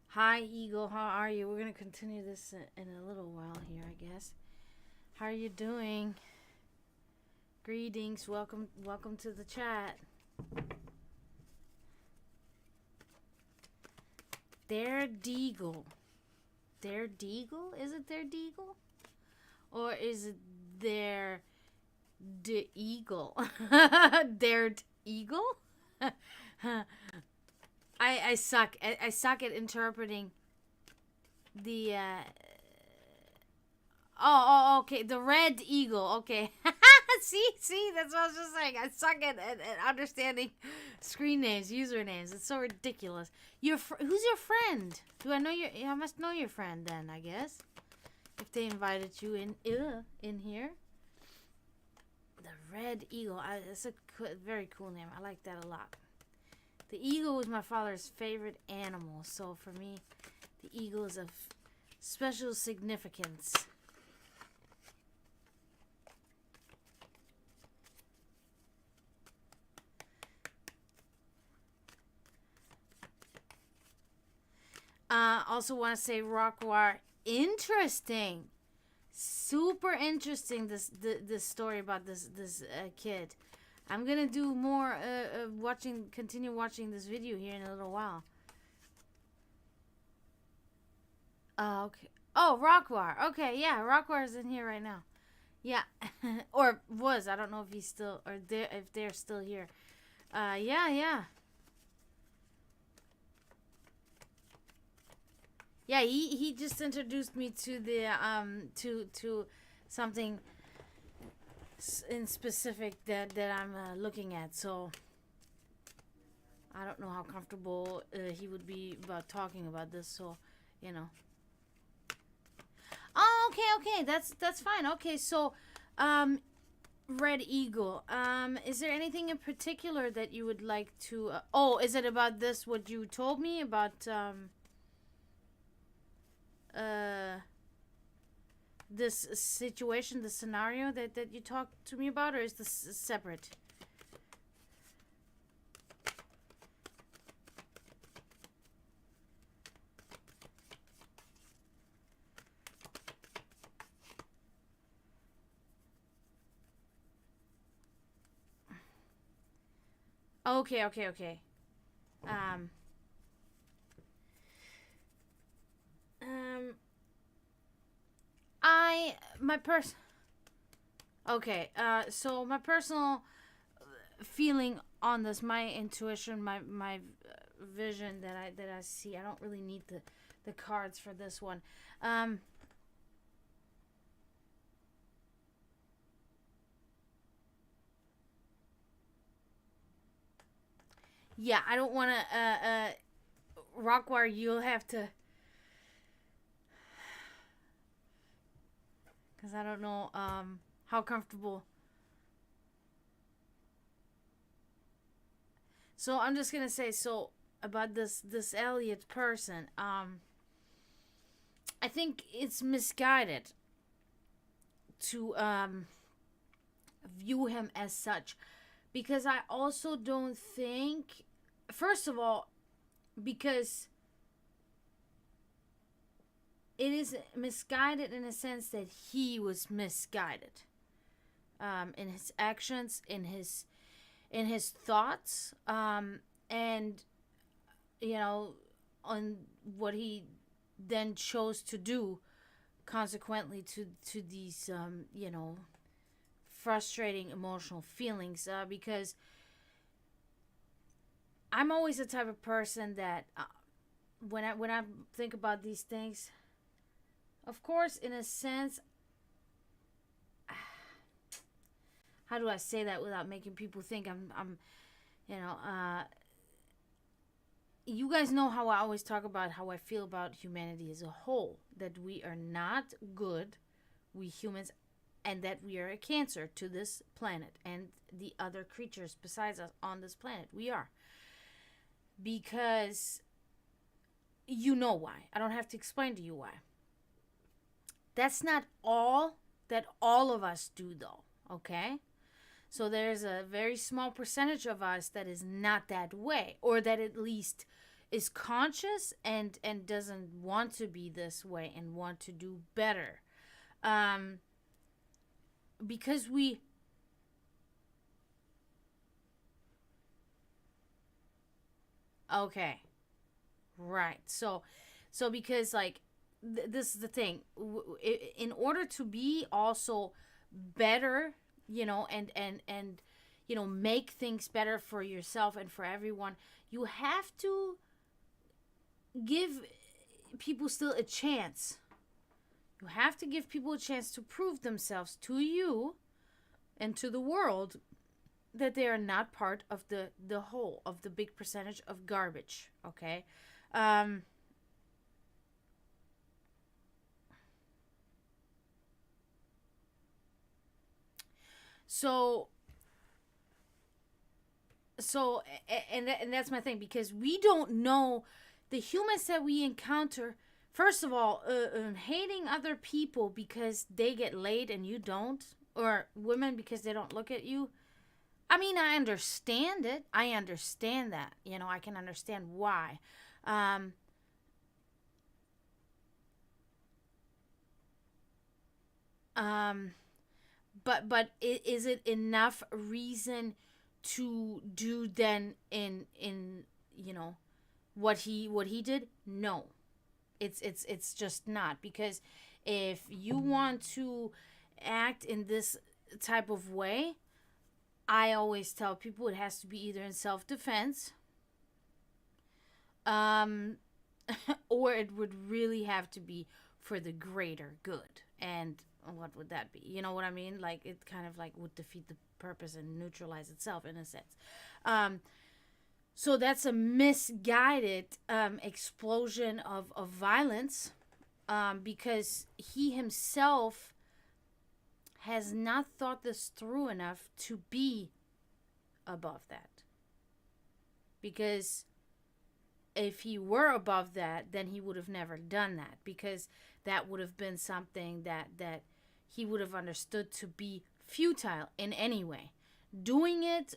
Hi, Eagle. How are you? We're gonna continue this in a little while here, I guess. How are you doing? Greetings. Welcome to the chat. Daredevil. Daredevil? Is it Daredevil? Or is it the eagle? Dared eagle? I suck. I suck at interpreting the okay, the red eagle. Okay. see, that's what I was just saying. I suck at understanding screen names, usernames. It's so ridiculous. Who's your friend? Do I know your? I must know your friend then, I guess. If they invited you in here. The red eagle. It's a very cool name. I like that a lot. The eagle was my father's favorite animal, so for me, the eagle is of special significance. Also want to say Rockwire, interesting, super interesting. This story about this kid. I'm gonna do more continue watching this video here in a little while. Okay. Oh, Rockwire. Okay, yeah, Rockwire's in here right now. Yeah, or was. I don't know if he's still or if they're still here. Yeah. Yeah, he just introduced me to the to something in specific that I'm looking at. So I don't know how comfortable he would be about talking about this. So, you know. Oh, okay. That's fine. Okay, so Red Eagle. Is there anything in particular that you would like to? Is it about this? What you told me about? This situation, the scenario that you talked to me about, or is this separate? Okay. So my personal feeling on this, my intuition, my vision that I see. I don't really need the cards for this one. Yeah, I don't want to Rockwire. You'll have to, because I don't know how comfortable. So I'm just gonna say about this Elliot person. I think it's misguided to view him as such, because I also don't think, first of all, because it is misguided in a sense that he was misguided in his actions, in his thoughts, and on what he then chose to do, consequently to these frustrating emotional feelings, because I'm always the type of person that when I think about these things, of course, in a sense, how do I say that without making people think I'm you guys know how I always talk about how I feel about humanity as a whole, that we are not good, we humans, and that we are a cancer to this planet and the other creatures besides us on this planet. We are. Because you know why. I don't have to explain to you why. That's not all that all of us do, though, okay? So there's a very small percentage of us that is not that way, or that at least is conscious and doesn't want to be this way and want to do better. Because we... Okay. Right. So because, like, this is the thing. In order to be also better, and make things better for yourself and for everyone, you have to give people still a chance. You have to give people a chance to prove themselves to you and to the world that they are not part of the whole, of the big percentage of garbage, okay? So and that's my thing, because we don't know the humans that we encounter. First of all, hating other people because they get laid and you don't, or women because they don't look at you. I mean, I understand it. I understand that. I can understand why. But is it enough reason to do then in what he did? No, it's just not, because if you want to act in this type of way, I always tell people it has to be either in self-defense, or it would really have to be for the greater good. And what would that be? You know what I mean? Like, it kind of like would defeat the purpose and neutralize itself in a sense. So that's a misguided explosion of violence, because he himself has not thought this through enough to be above that. Because if he were above that, then he would have never done that, because that would have been something that he would have understood to be futile in any way. Doing it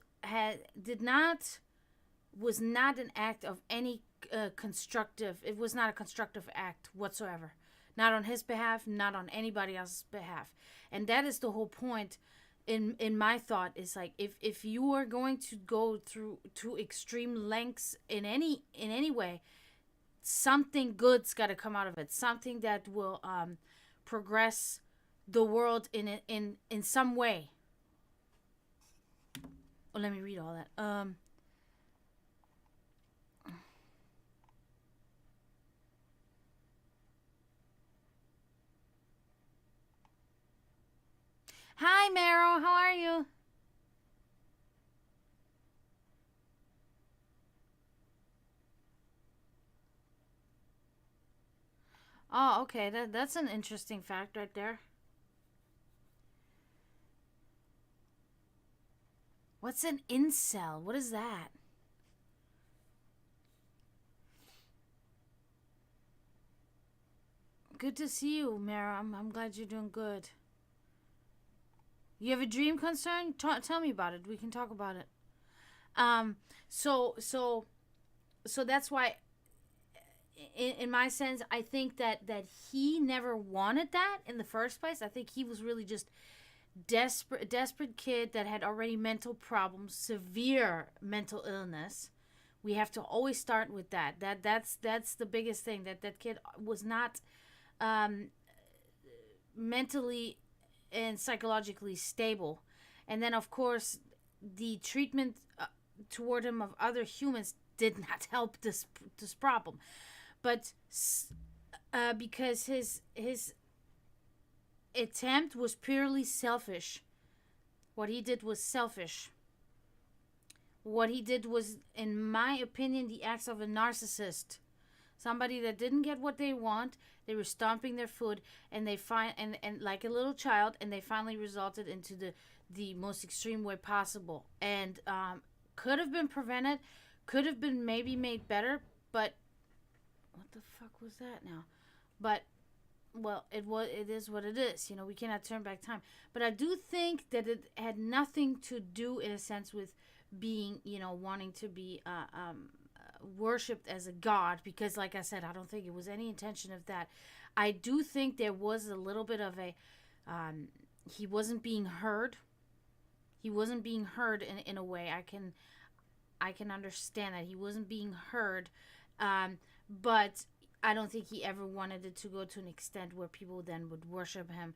was not an act of any constructive. It was not a constructive act whatsoever. Not on his behalf, not on anybody else's behalf. And that is the whole point in my thought, is like, if you are going to go through to extreme lengths in any way, something good's got to come out of it. Something that will progress the world in some way. Oh, let me read all that. Hi, Meryl. How are you? Oh, okay. That's an interesting fact right there. What's an incel? What is that? Good to see you, Meryl. I'm glad you're doing good. You have a dream concern? Tell me about it. We can talk about it. So that's why, in my sense, I think that he never wanted that in the first place. I think he was really just desperate kid that had already mental problems, severe mental illness. We have to always start with that. That's the biggest thing. That kid was not mentally and psychologically stable. And then, of course, the treatment toward him of other humans did not help this problem. But because his attempt was purely selfish. What he did was selfish. What he did was, in my opinion, the acts of a narcissist. Somebody that didn't get what they want. They were stomping their foot, and they and like a little child, and they finally resulted into the most extreme way possible. And could have been prevented, could have been maybe made better, but what the fuck was that now? But well, it is what it is. You know, we cannot turn back time. But I do think that it had nothing to do, in a sense, with being, you know, wanting to be worshipped as a god. Because, like I said, I don't think it was any intention of that. I do think there was a little bit of a he wasn't being heard. He wasn't being heard in a way. I can understand that he wasn't being heard, but I don't think he ever wanted it to go to an extent where people then would worship him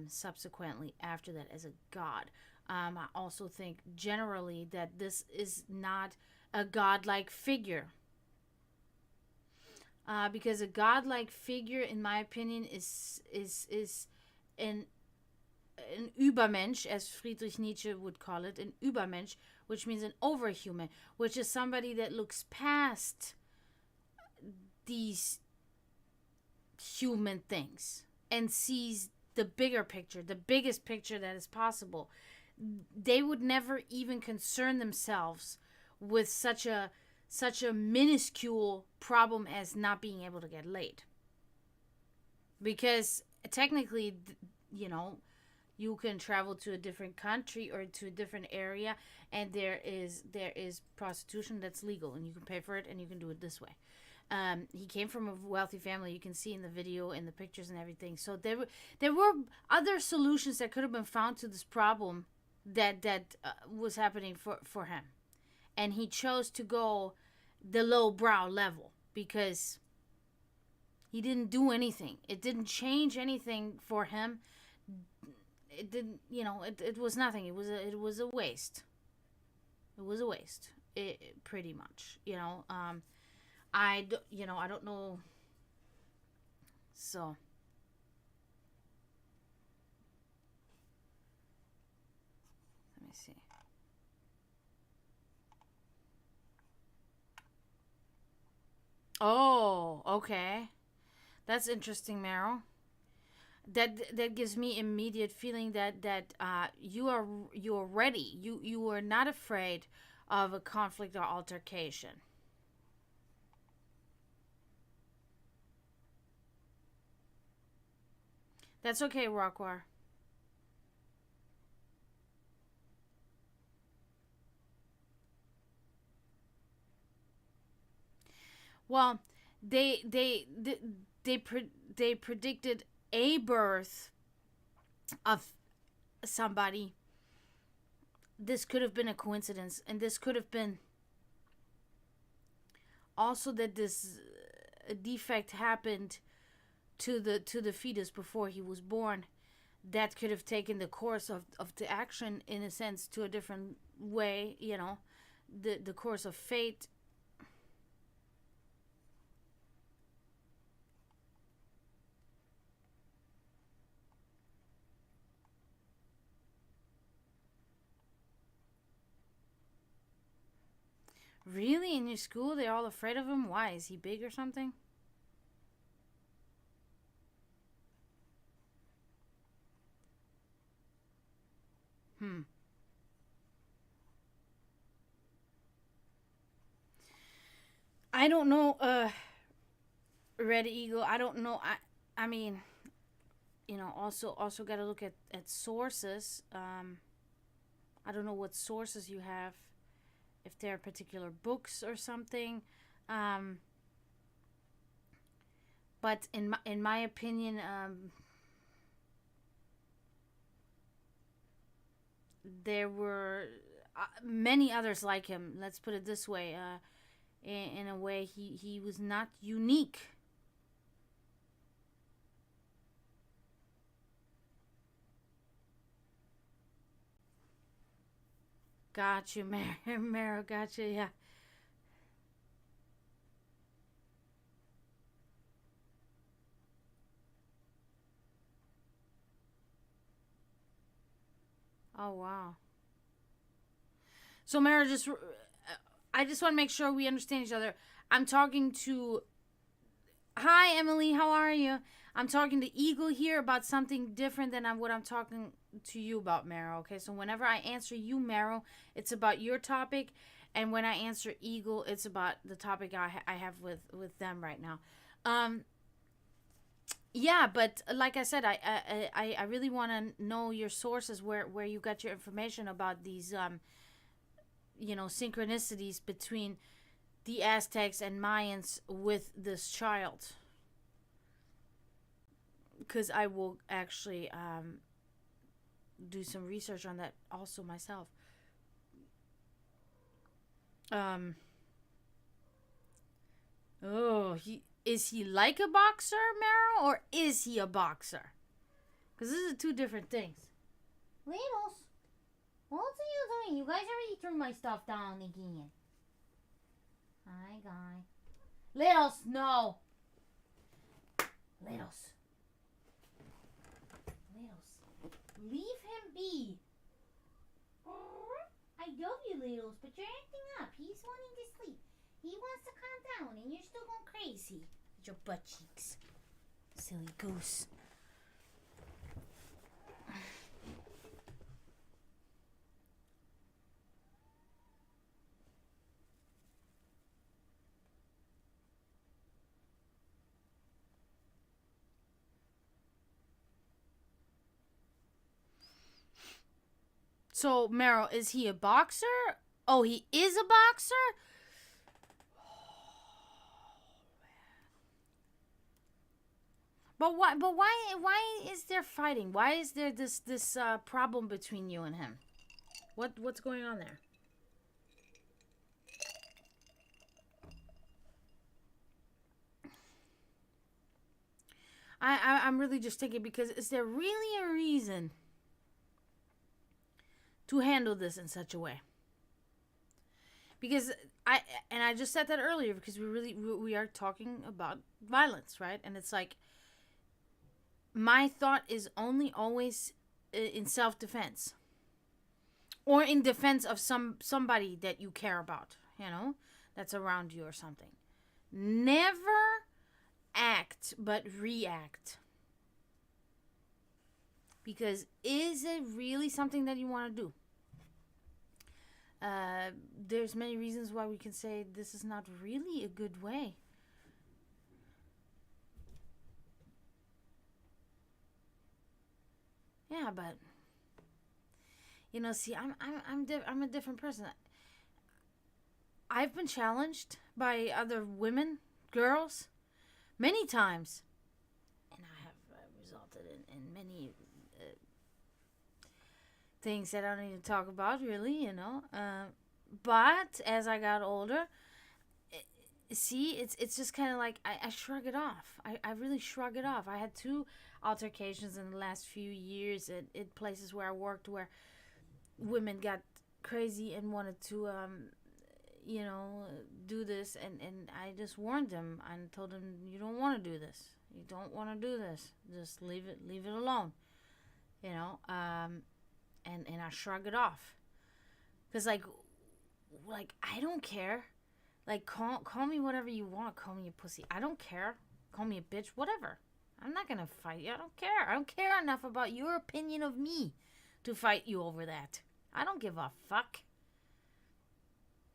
subsequently after that as a god. I also think generally that this is not a godlike figure. Because a godlike figure, in my opinion, is an Übermensch, as Friedrich Nietzsche would call it, an Übermensch, which means an overhuman, which is somebody that looks past these human things and sees the bigger picture, the biggest picture that is possible. They would never even concern themselves with such a minuscule problem as not being able to get laid. Because technically, you know, you can travel to a different country or to a different area, and there is prostitution that's legal, and you can pay for it, and you can do it this way. He came from a wealthy family. You can see in the video and the pictures and everything. So there were other solutions that could have been found to this problem that was happening for him, and he chose to go the lowbrow level because he didn't do anything. It didn't change anything for him. It didn't, you know, it was nothing. It was a waste. It was a waste, pretty much, you know. I don't know. So let me see. Oh, okay. That's interesting, Meryl. That gives me immediate feeling that you are ready. You are not afraid of a conflict or altercation. That's okay, Rockwar. Well, they predicted a birth of somebody. This could have been a coincidence, and this could have been also that this defect happened to the fetus before he was born. That could have taken the course of the action, in a sense, to a different way, you know, the course of fate. Really? In your school, they're all afraid of him? Why? Is he big or something? I don't know, Red Eagle. I don't know. I mean, you know, also got to look at sources. I don't know what sources you have, if there are particular books or something. But in my opinion, there were many others like him. Let's put it this way. In a way, he was not unique. Got you, Mara. Got you. Yeah. Oh wow. So Mara, I just want to make sure we understand each other. I'm talking to. Hi, Emily. How are you? I'm talking to Eagle here about something different than what I'm talking to you about, Meryl. Okay, so whenever I answer you, Meryl, it's about your topic, and when I answer Eagle, it's about the topic I have with them right now. Yeah, but like I said, I really want to know your sources where you got your information about these synchronicities between the Aztecs and Mayans with this child, because I will actually do some research on that also myself. Oh, is he like a boxer, Meryl, or is he a boxer? Because this is two different things. Littles, what are you doing? You guys already threw my stuff down again. Hi, guy. Littles, no. Littles. Leave him be. I love you, Littles, but you're acting up. He's wanting to sleep. He wants to calm down, and you're still going crazy with your butt cheeks. Silly goose. So, Meryl, is he a boxer? Oh, he is a boxer? But why is there fighting? Why is there this problem between you and him? What's going on there? I'm really just thinking, because is there really a reason to handle this in such a way? Because I just said that earlier, because we are talking about violence, right? And it's like, my thought is only always in self-defense, or in defense of somebody that you care about, that's around you or something. Never act but react. Because is it really something that you want to do? There's many reasons why we can say this is not really a good way. Yeah, but see, I'm a different person. I've been challenged by other women, girls, many times, and I have resulted in many things that I don't even talk about, really, but as I got older, it's just kind of like I shrug it off. I really shrug it off. I had 2 altercations in the last few years at places where I worked, where women got crazy and wanted to do this, and I just warned them and told them, you don't want to do this. You don't want to do this. Just leave it alone. And I shrug it off. Cause like I don't care. Like, call me whatever you want. Call me a pussy. I don't care. Call me a bitch. Whatever. I'm not gonna fight you. I don't care. I don't care enough about your opinion of me to fight you over that. I don't give a fuck.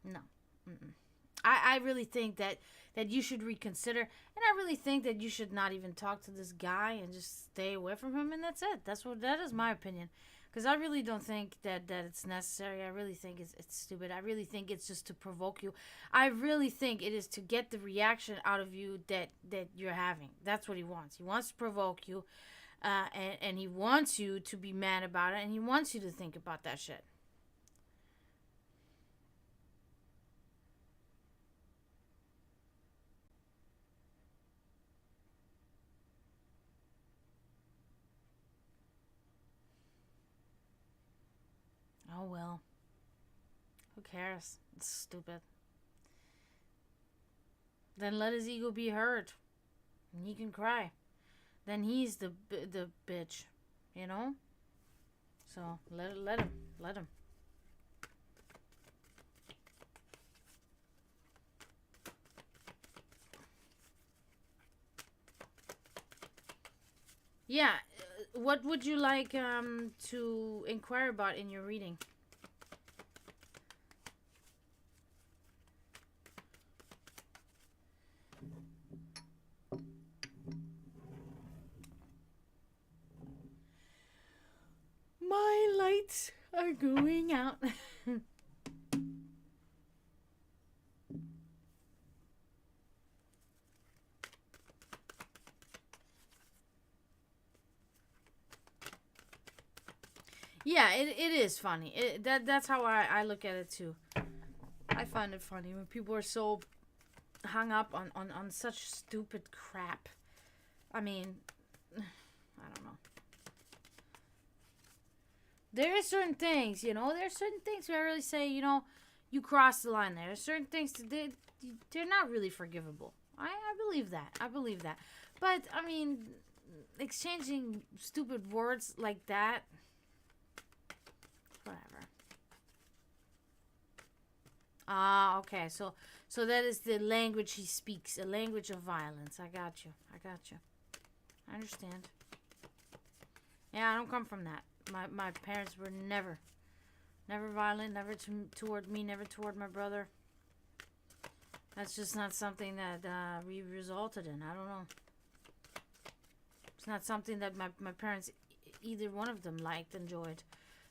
No. Mm-mm. I really think that you should reconsider, and I really think that you should not even talk to this guy and just stay away from him, and that's it. That is my opinion. Because I really don't think that it's necessary. I really think it's stupid. I really think it's just to provoke you. I really think it is to get the reaction out of you that you're having. That's what he wants. He wants to provoke you, and he wants you to be mad about it, and he wants you to think about that shit. Oh well. Who cares? It's stupid. Then let his ego be hurt. And he can cry. Then he's the bitch. So let him. Yeah. What would you like to inquire about in your reading? are going out. Yeah, it is funny. That's how I look at it too. I find it funny when people are so hung up on such stupid crap. I mean, I don't know. There are certain things, there are certain things where I really say, you cross the line there. There's certain things they're not really forgivable. I believe that. I believe that. But I mean, exchanging stupid words like that, whatever. Ah, okay. So that is the language he speaks, a language of violence. I got you. I understand. Yeah, I don't come from that. My parents were never violent, never toward me, never toward my brother. That's just not something that we resulted in. I don't know. It's not something that my parents, either one of them, liked, enjoyed.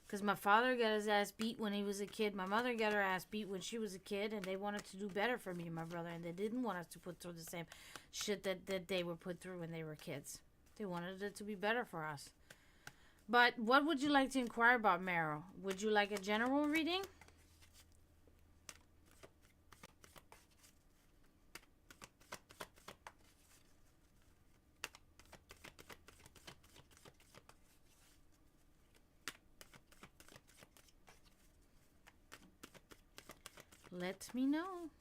Because my father got his ass beat when he was a kid. My mother got her ass beat when she was a kid. And they wanted to do better for me and my brother. And they didn't want us to put through the same shit that they were put through when they were kids. They wanted it to be better for us. But what would you like to inquire about, Meryl? Would you like a general reading? Let me know.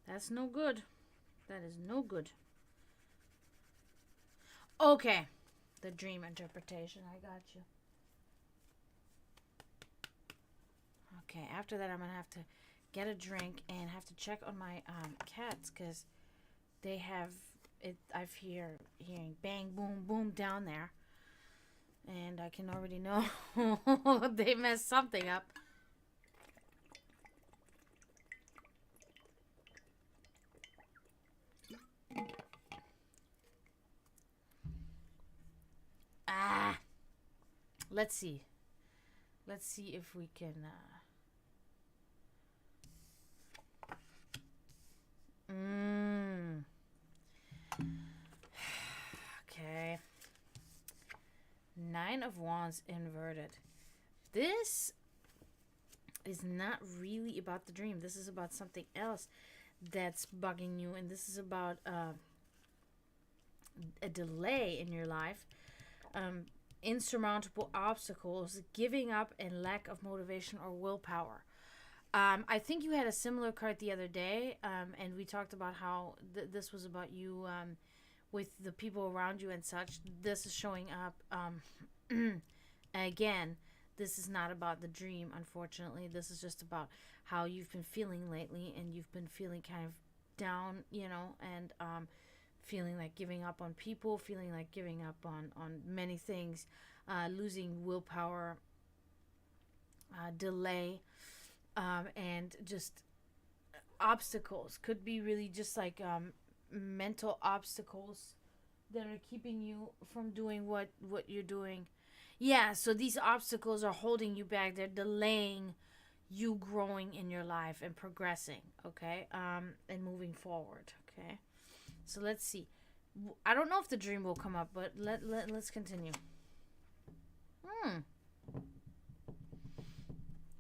That's no good. That is no good. Okay. The dream interpretation. I got you. Okay. After that, I'm going to have to get a drink and have to check on my cats because they have it. I've hearing bang, boom, boom down there. And I can already know they messed something up. Let's see. Let's see if we can. Okay. 9 of Wands inverted. This is not really about the dream. This is about something else that's bugging you, and this is about a delay in your life. Insurmountable obstacles, giving up, and lack of motivation or willpower. I think you had a similar card the other day, and we talked about how this was about you with the people around you and such. This is showing up. Again, this is not about the dream, unfortunately. This is just about how you've been feeling lately, and you've been feeling kind of down, and feeling like giving up on people, feeling like giving up on many things, losing willpower, delay, and just obstacles. Could be really just like mental obstacles that are keeping you from doing what you're doing. Yeah, so these obstacles are holding you back. They're delaying you growing in your life and progressing, okay? And moving forward, okay? So let's see. I don't know if the dream will come up, but let's continue.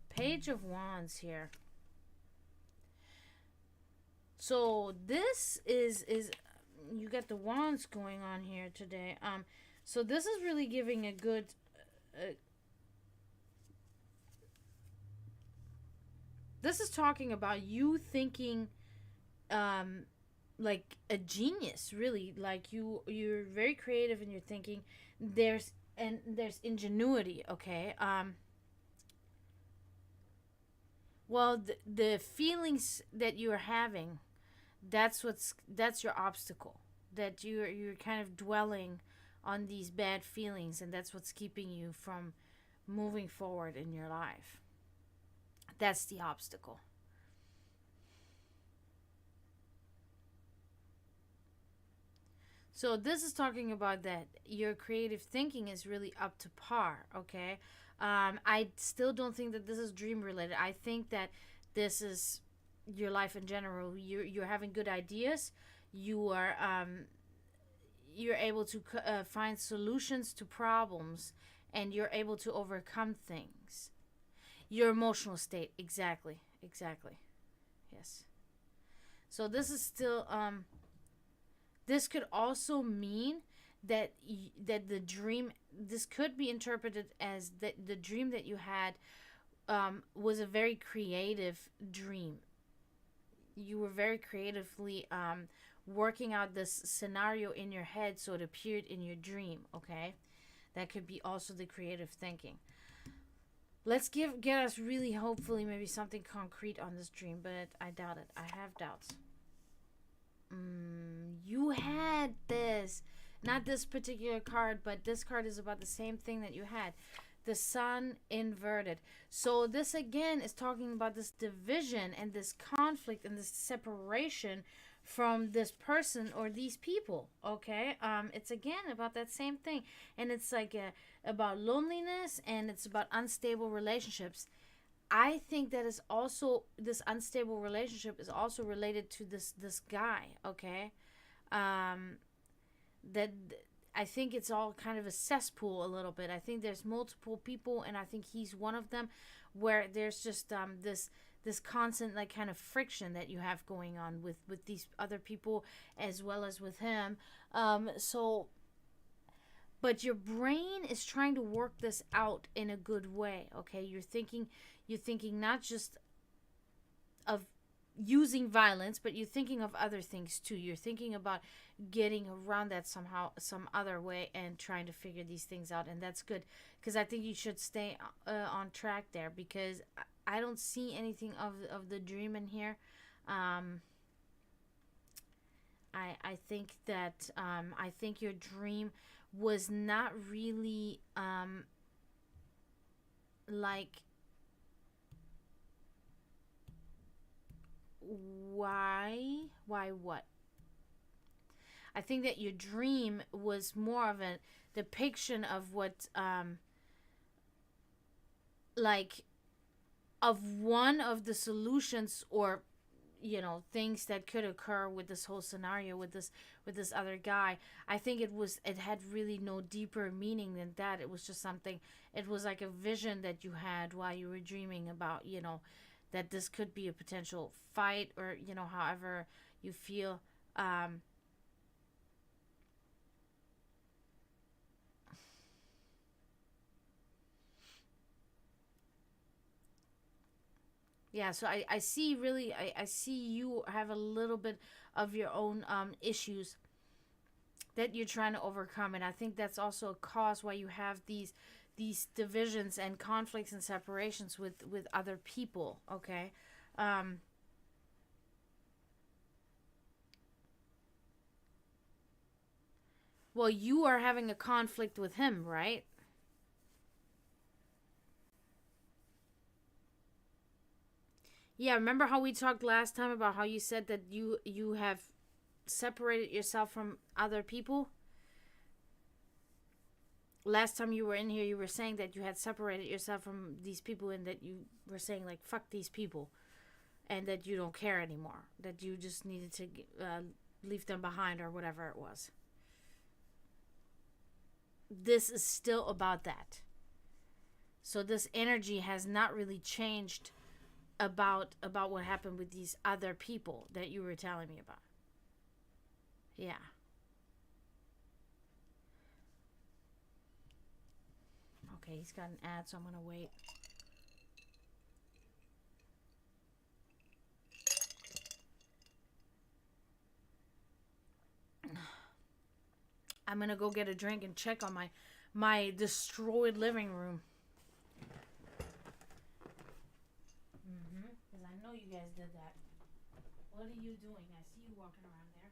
Page of Wands here. So this is you got the wands going on here today. So this is really giving a good this is talking about you thinking like a genius, really. Like you're very creative in your thinking. There's ingenuity, okay? Well, the feelings that you're having, that's your obstacle, that you're kind of dwelling on these bad feelings, and that's what's keeping you from moving forward in your life. That's the obstacle. So this is talking about that your creative thinking is really up to par. Okay, I still don't think that this is dream related. I think that this is your life in general. You're having good ideas. You are you're able to find solutions to problems, and you're able to overcome things. Your emotional state, exactly, exactly, yes. So this is still this could also mean that that the dream, this could be interpreted as that the dream that you had was a very creative dream. You were very creatively working out this scenario in your head, so it appeared in your dream. Okay, that could be also the creative thinking. Let's get us really, hopefully, maybe something concrete on this dream, but I doubt it. I have doubts. You had this, not this particular card, but this card is about the same thing that you had, the sun inverted. So this again is talking about this division and this conflict and this separation from this person or these people. Okay, it's again about that same thing, and it's like about loneliness, and it's about unstable relationships. I think that is also, this unstable relationship is also related to this guy. Okay, that I think it's all kind of a cesspool a little bit. I think there's multiple people, and I think he's one of them, where there's just this constant like kind of friction that you have going on with these other people as well as with him. So but your brain is trying to work this out in a good way. Okay, you're thinking not just of using violence, but you're thinking of other things too. You're thinking about getting around that somehow, some other way, and trying to figure these things out. And that's good, because I think you should stay on track there, because I don't see anything of the dream in here. I think that I think your dream was not really like, why what? I think that your dream was more of a depiction of what like of one of the solutions, or things that could occur with this whole scenario with this other guy. I think it had really no deeper meaning than that. It was just something, it was like a vision that you had while you were dreaming about, that this could be a potential fight, or however you feel. Yeah, so I see really, I see you have a little bit of your own issues that you're trying to overcome, and I think that's also a cause why you have these divisions and conflicts and separations with other people. Okay, well, you are having a conflict with him, right? Yeah, remember how we talked last time about how you said that you have separated yourself from other people? Last time you were in here, you were saying that you had separated yourself from these people, and that you were saying like, fuck these people, and that you don't care anymore, that you just needed to leave them behind, or whatever it was. This is still about that. So this energy has not really changed about what happened with these other people that you were telling me about. Yeah. Okay, he's got an ad, so I'm gonna wait. I'm gonna go get a drink and check on my destroyed living room. Because I know you guys did that. What are you doing? I see you walking around there.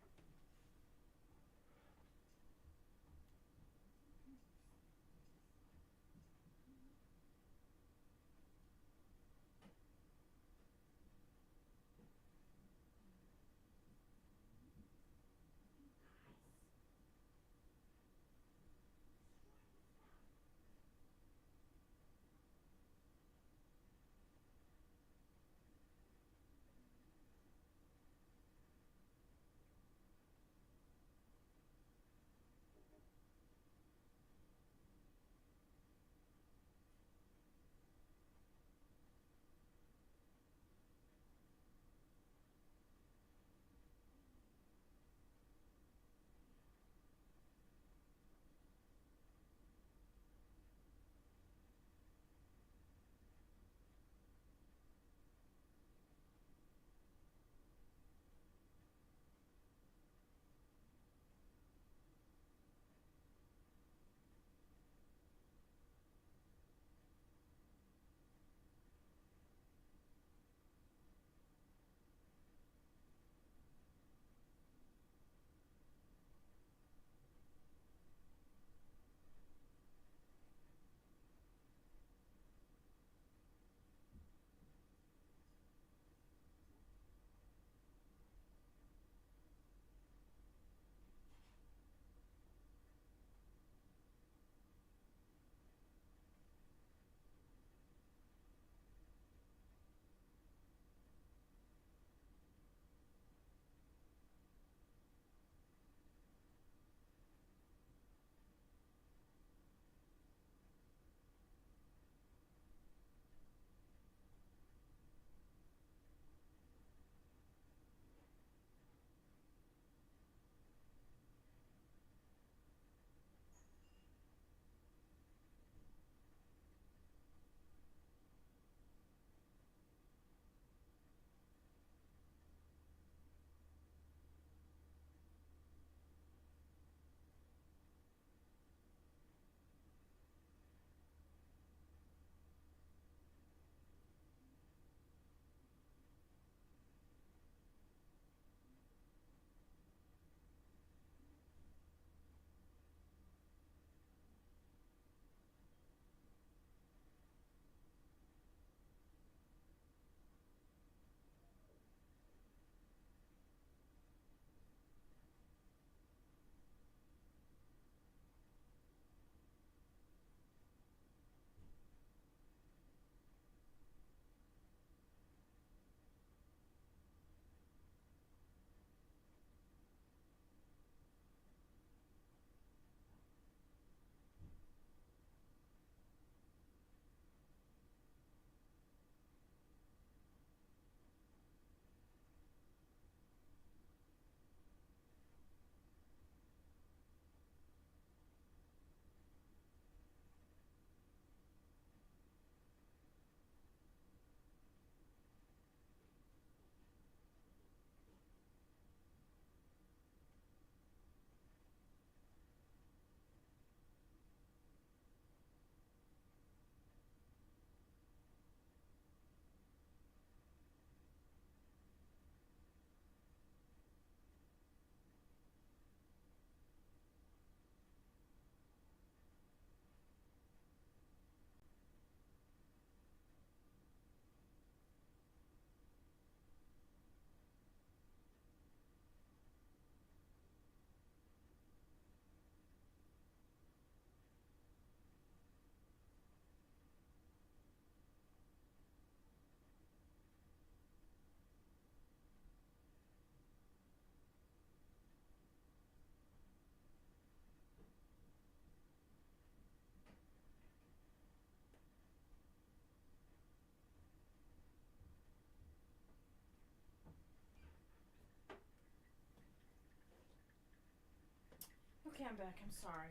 Okay, I'm back. I'm sorry.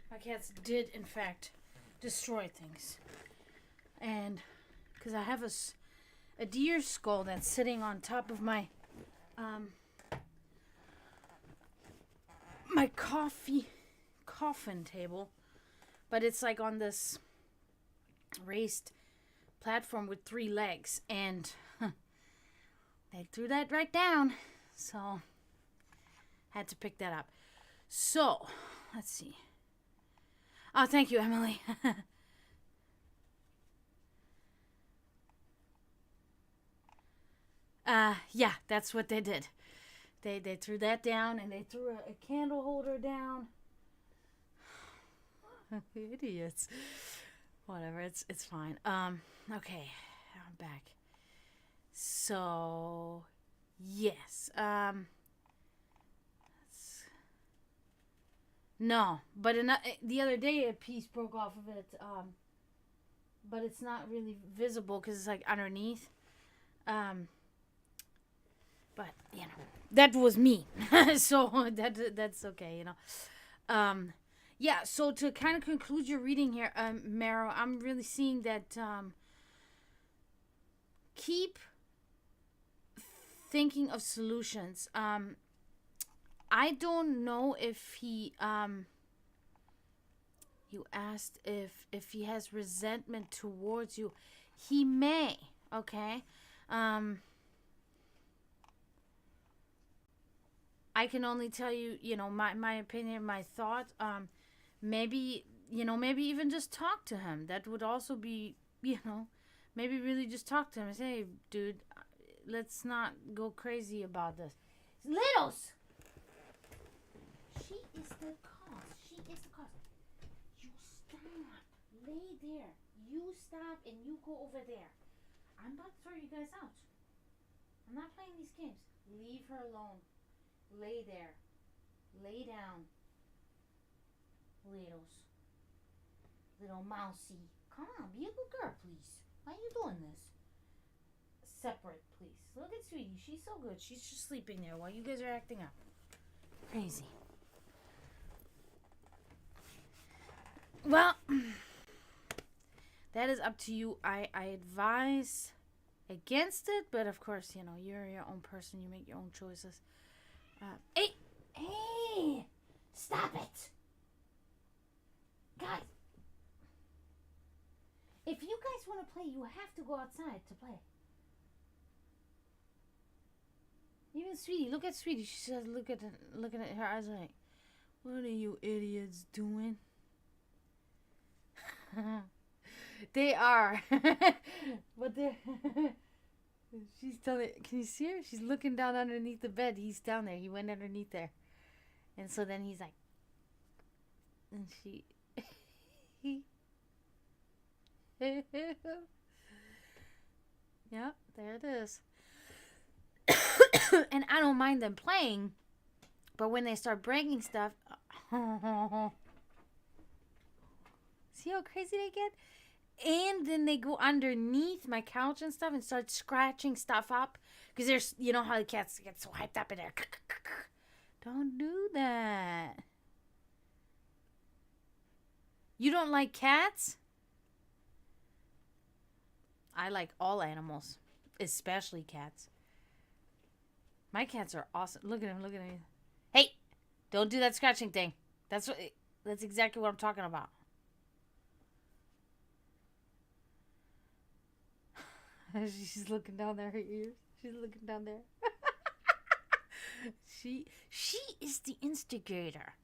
My cats did, in fact, destroy things. And because I have a deer skull that's sitting on top of my my coffin table, but it's like on this raised platform with 3 legs, and They threw that right down. So, had to pick that up. So, let's see. Oh, thank you, Emily. Yeah, that's what they did. They threw that down, and they threw a candle holder down. Idiots. Whatever, it's fine. Okay, I'm back. So, yes. No, but the other day a piece broke off of it. But it's not really visible because it's like underneath. But you know, that was me, so that's okay. You know. Yeah. So to kind of conclude your reading here, Maro, I'm really seeing that. Keep thinking of solutions. I don't know if he you asked if he has resentment towards you. He may, okay? I can only tell you, you know, my opinion, my thought. Maybe, you know, maybe even just talk to him. That would also be, you know, maybe really just talk to him and say, hey, dude, let's not go crazy about this. Littles! She is the cause. She is the cause. You stop. Lay there. You stop and you go over there. I'm about to throw you guys out. I'm not playing these games. Leave her alone. Lay there. Lay down. Littles. Little mousy. Come on, be a good girl, please. Why are you doing this? Separate, please. Look at Sweetie. She's so good. She's just sleeping there while you guys are acting up. Crazy. Well, that is up to you. I advise against it, but of course, you know, you're your own person. You make your own choices. Hey! Stop it! Guys! If you guys want to play, you have to go outside to play. Even Sweetie, look at Sweetie. She says, looking at her eyes like, what are you idiots doing? They are. But they're... She's telling... Can you see her? She's looking down underneath the bed. He's down there. He went underneath there. And so then he's like... And she... Yeah, there it is. And I don't mind them playing, but when they start breaking stuff, see how crazy they get? And then they go underneath my couch and stuff and start scratching stuff up. Because there's, you know how the cats get so hyped up in there. Don't do that. You don't like cats? I like all animals, especially cats. My cats are awesome. Look at him, look at him. Hey, don't do that scratching thing. That's exactly what I'm talking about. She's looking down there, her ears. She's looking down there. She is the instigator.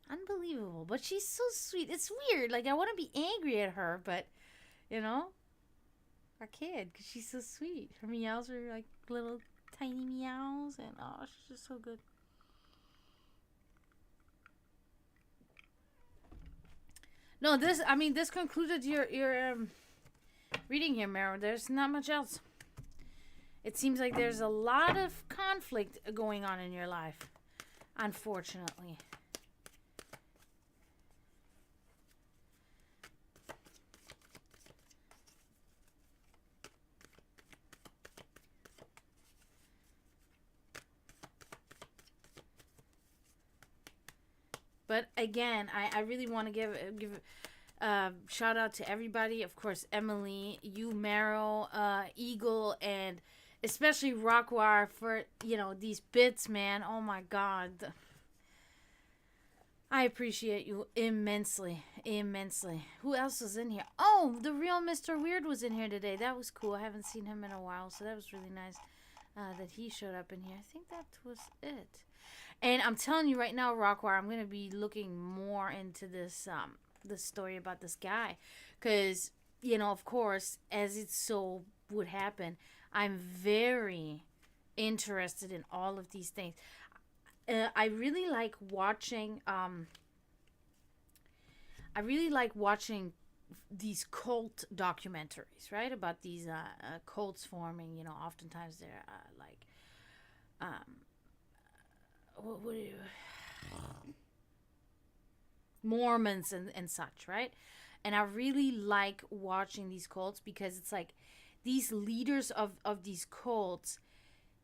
Unbelievable, but she's so sweet. It's weird. Like, I want to be angry at her, but, you know, I can't because she's so sweet. Her meows are like little tiny meows, and oh, she's just so good. No, this concluded your reading here, Maro. There's not much else. It seems like there's a lot of conflict going on in your life, unfortunately. But again, I really want to give shout out to everybody. Of course, Emily, you, Maro, Eagle, and especially Rockwire for, you know, these bits, man. Oh my God. I appreciate you immensely, immensely. Who else was in here? Oh, the real Mr. Weird was in here today. That was cool. I haven't seen him in a while, so that was really nice that he showed up in here. I think that was it. And I'm telling you right now, Rockwire, I'm going to be looking more into this story about this guy. Because, you know, of course, as it so would happen, I'm very interested in all of these things. I really like watching these cult documentaries, right? About these cults forming. You know, oftentimes they're like what do you Mormons and such, right? And I really like watching these cults because it's like these leaders of these cults,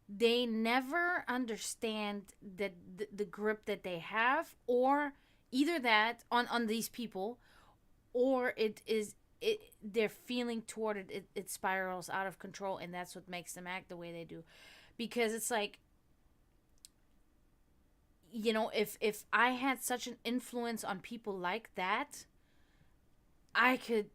they never understand that the grip that they have, or either that on these people, or they're feeling toward it spirals out of control, and that's what makes them act the way they do. Because it's like, you know, if I had such an influence on people like that, I could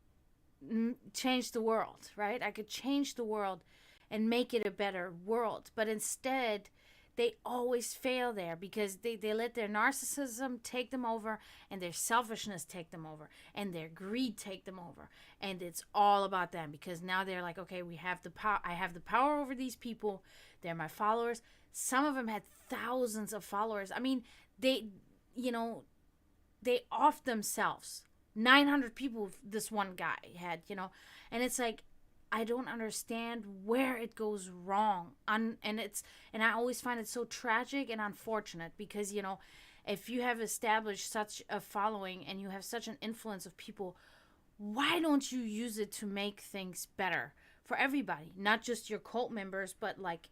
change the world, right? I could change the world and make it a better world. But instead, they always fail there because they let their narcissism take them over, and their selfishness take them over, and their greed take them over. And it's all about them because now they're like, okay, we have the power. I have the power over these people. They're my followers. Some of them had thousands of followers. I mean, they off themselves. 900 people this one guy had, you know. And it's like, I don't understand where it goes wrong. And I always find it so tragic and unfortunate because, you know, if you have established such a following and you have such an influence of people, why don't you use it to make things better for everybody? Not just your cult members, but like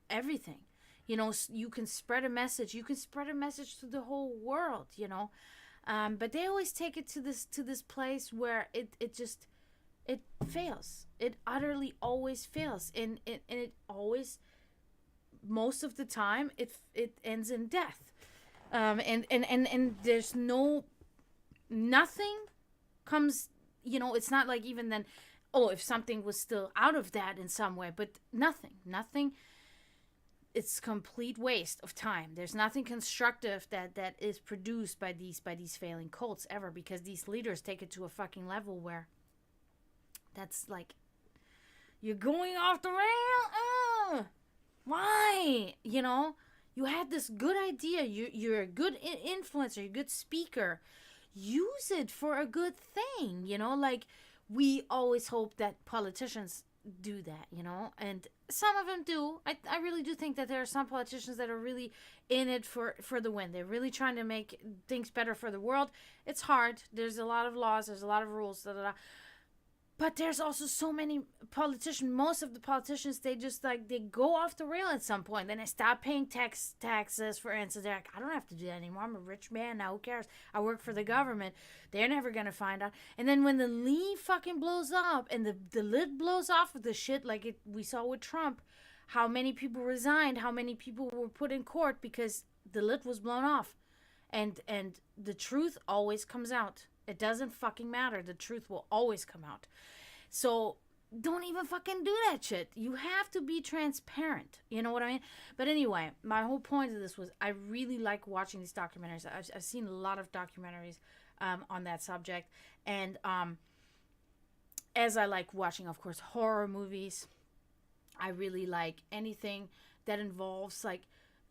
everything. You know, you can spread a message. You can spread a message to the whole world, you know. But they always take it to this place where it fails. It utterly always fails, and it always, most of the time, it ends in death. And there's nothing comes. You know, it's not like even then. Oh, if something was still out of that in some way, but nothing. It's complete waste of time. There's nothing constructive that is produced by these failing cults ever, because these leaders take it to a fucking level where that's like, you're going off the rail. Why? You know, you had this good idea. You're a good influencer. You're a good speaker. Use it for a good thing. You know, like we always hope that politicians do that, you know, and some of them do. I really do think that there are some politicians that are really in it for the win. They're really trying to make things better for the world. It's hard. There's a lot of laws. There's a lot of rules. But there's also so many politicians. Most of the politicians, they just like, they go off the rail at some point. Then they stop paying taxes, for instance. They're like, I don't have to do that anymore. I'm a rich man now. Who cares? I work for the government. They're never going to find out. And then when the leaf fucking blows up and the lid blows off with the shit like we saw with Trump, how many people resigned, how many people were put in court because the lid was blown off. And the truth always comes out. It doesn't fucking matter. The truth will always come out. So don't even fucking do that shit. You have to be transparent. You know what I mean? But anyway, my whole point of this was I really like watching these documentaries. I've seen a lot of documentaries on that subject. And as I like watching, of course, horror movies, I really like anything that involves like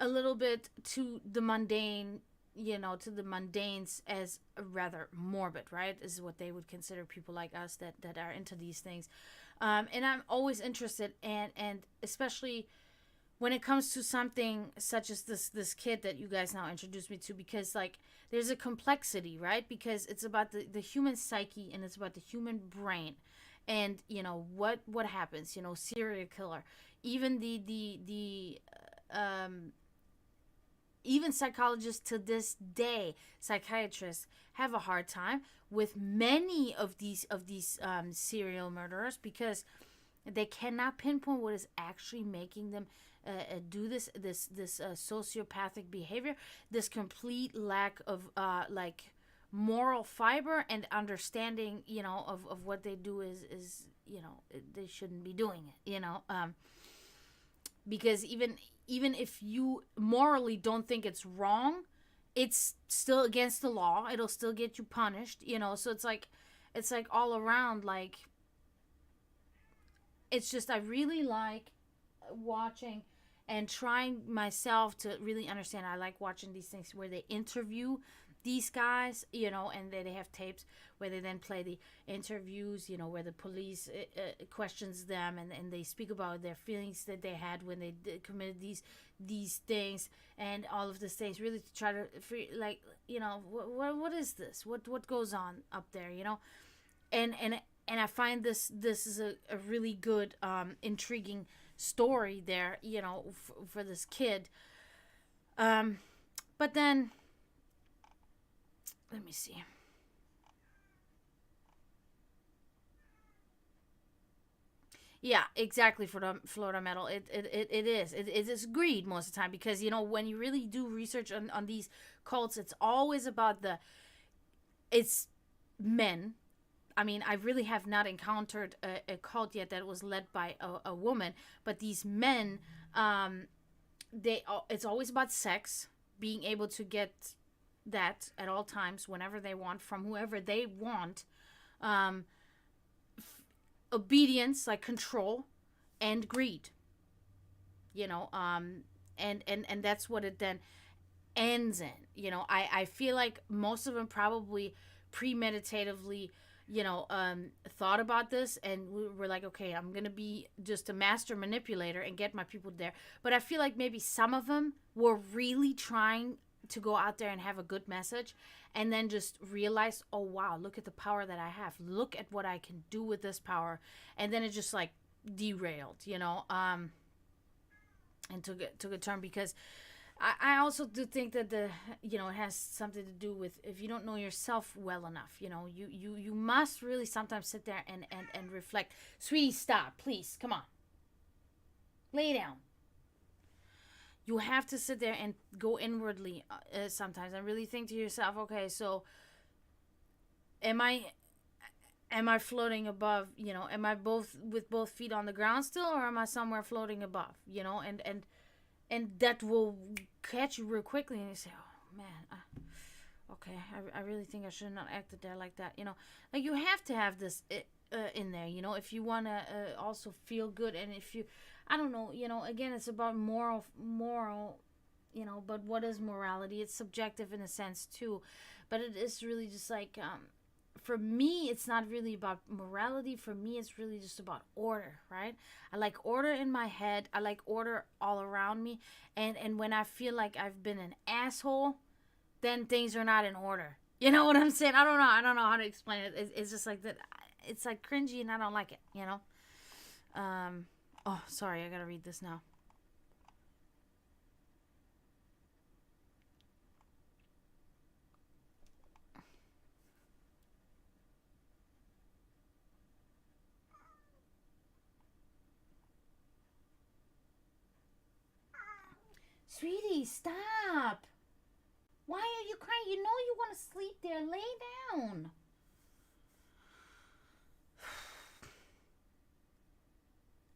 a little bit to the mundane, you know, to the mundanes, as rather morbid, right? Is what they would consider people like us that are into these things. And I'm always interested, and especially when it comes to something such as this kid that you guys now introduced me to, because like there's a complexity, right? Because it's about the human psyche, and it's about the human brain, and you know what happens, you know, serial killer, even even psychologists to this day, psychiatrists have a hard time with many of these serial murderers, because They cannot pinpoint what is actually making them do this sociopathic behavior. This complete lack of like moral fiber and understanding, you know, of what they do is you know, they shouldn't be doing it, you know, because even if you morally don't think it's wrong, it's still against the law. It'll still get you punished, you know. So it's like all around, like, it's just, I really like watching and trying myself to really understand. I like watching these things where they interview these guys, you know, and they have tapes where they then play the interviews, you know, where the police questions them, and they speak about their feelings that they had when they committed these things and all of these things, really to try to like, you know, what is this, what goes on up there, you know. And I find this is a really good intriguing story there, you know, for this kid. But then let me see. Yeah, exactly. For the Florida metal, it is greed most of the time, because, you know, when you really do research on these cults, it's always about it's men. I mean, I really have not encountered a cult yet that was led by a woman, but these men, it's always about sex, being able to get that at all times, whenever they want, from whoever they want, obedience, like control, and greed, you know, and that's what it then ends in, you know. I feel like most of them probably premeditatively, you know, thought about this, and we were like, okay, I'm gonna be just a master manipulator and get my people there. But I feel like maybe some of them were really trying to go out there and have a good message, and then just realize, oh wow, look at the power that I have, look at what I can do with this power, and then it just like derailed, you know, and took a turn. Because I also do think that you know, it has something to do with, if you don't know yourself well enough, you know, you must really sometimes sit there and reflect. Sweetie, stop, please, come on, lay down. You have to sit there and go inwardly sometimes, and really think to yourself, okay, so am I floating above, you know, am I with both feet on the ground still, or am I somewhere floating above, you know? And that will catch you real quickly, and you say, oh man, okay, I really think I should not acted there like that, you know. Like, you have to have this in there, you know, if you want to also feel good. And if you, I don't know, you know, again, it's about moral, you know, but what is morality? It's subjective in a sense too, but it is really just like, for me, it's not really about morality. For me, it's really just about order, right? I like order in my head. I like order all around me. And when I feel like I've been an asshole, then things are not in order. You know what I'm saying? I don't know how to explain it. It's just like that. It's like cringy, and I don't like it, you know? Oh, sorry, I gotta read this now. Sweetie, stop. Why are you crying? You know you want to sleep there. Lay down.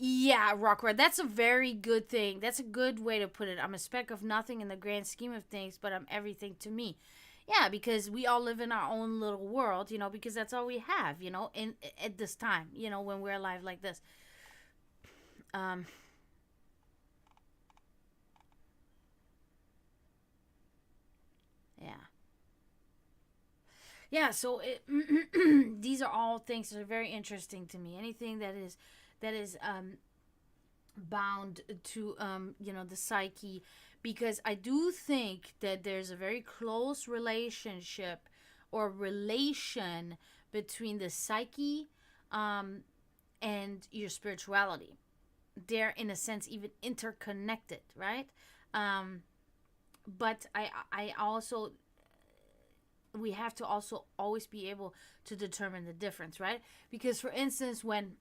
Yeah, Rockwood, that's a very good thing. That's a good way to put it. I'm a speck of nothing in the grand scheme of things, but I'm everything to me. Yeah, because we all live in our own little world, you know, because that's all we have, you know, at this time, you know, when we're alive like this. Yeah. Yeah, so these are all things that are very interesting to me. Anything that is bound to you know, the psyche, because I do think that there's a very close relationship or relation between the psyche and your spirituality. They're in a sense even interconnected, right? But I also, we have to also always be able to determine the difference, right? Because, for instance, when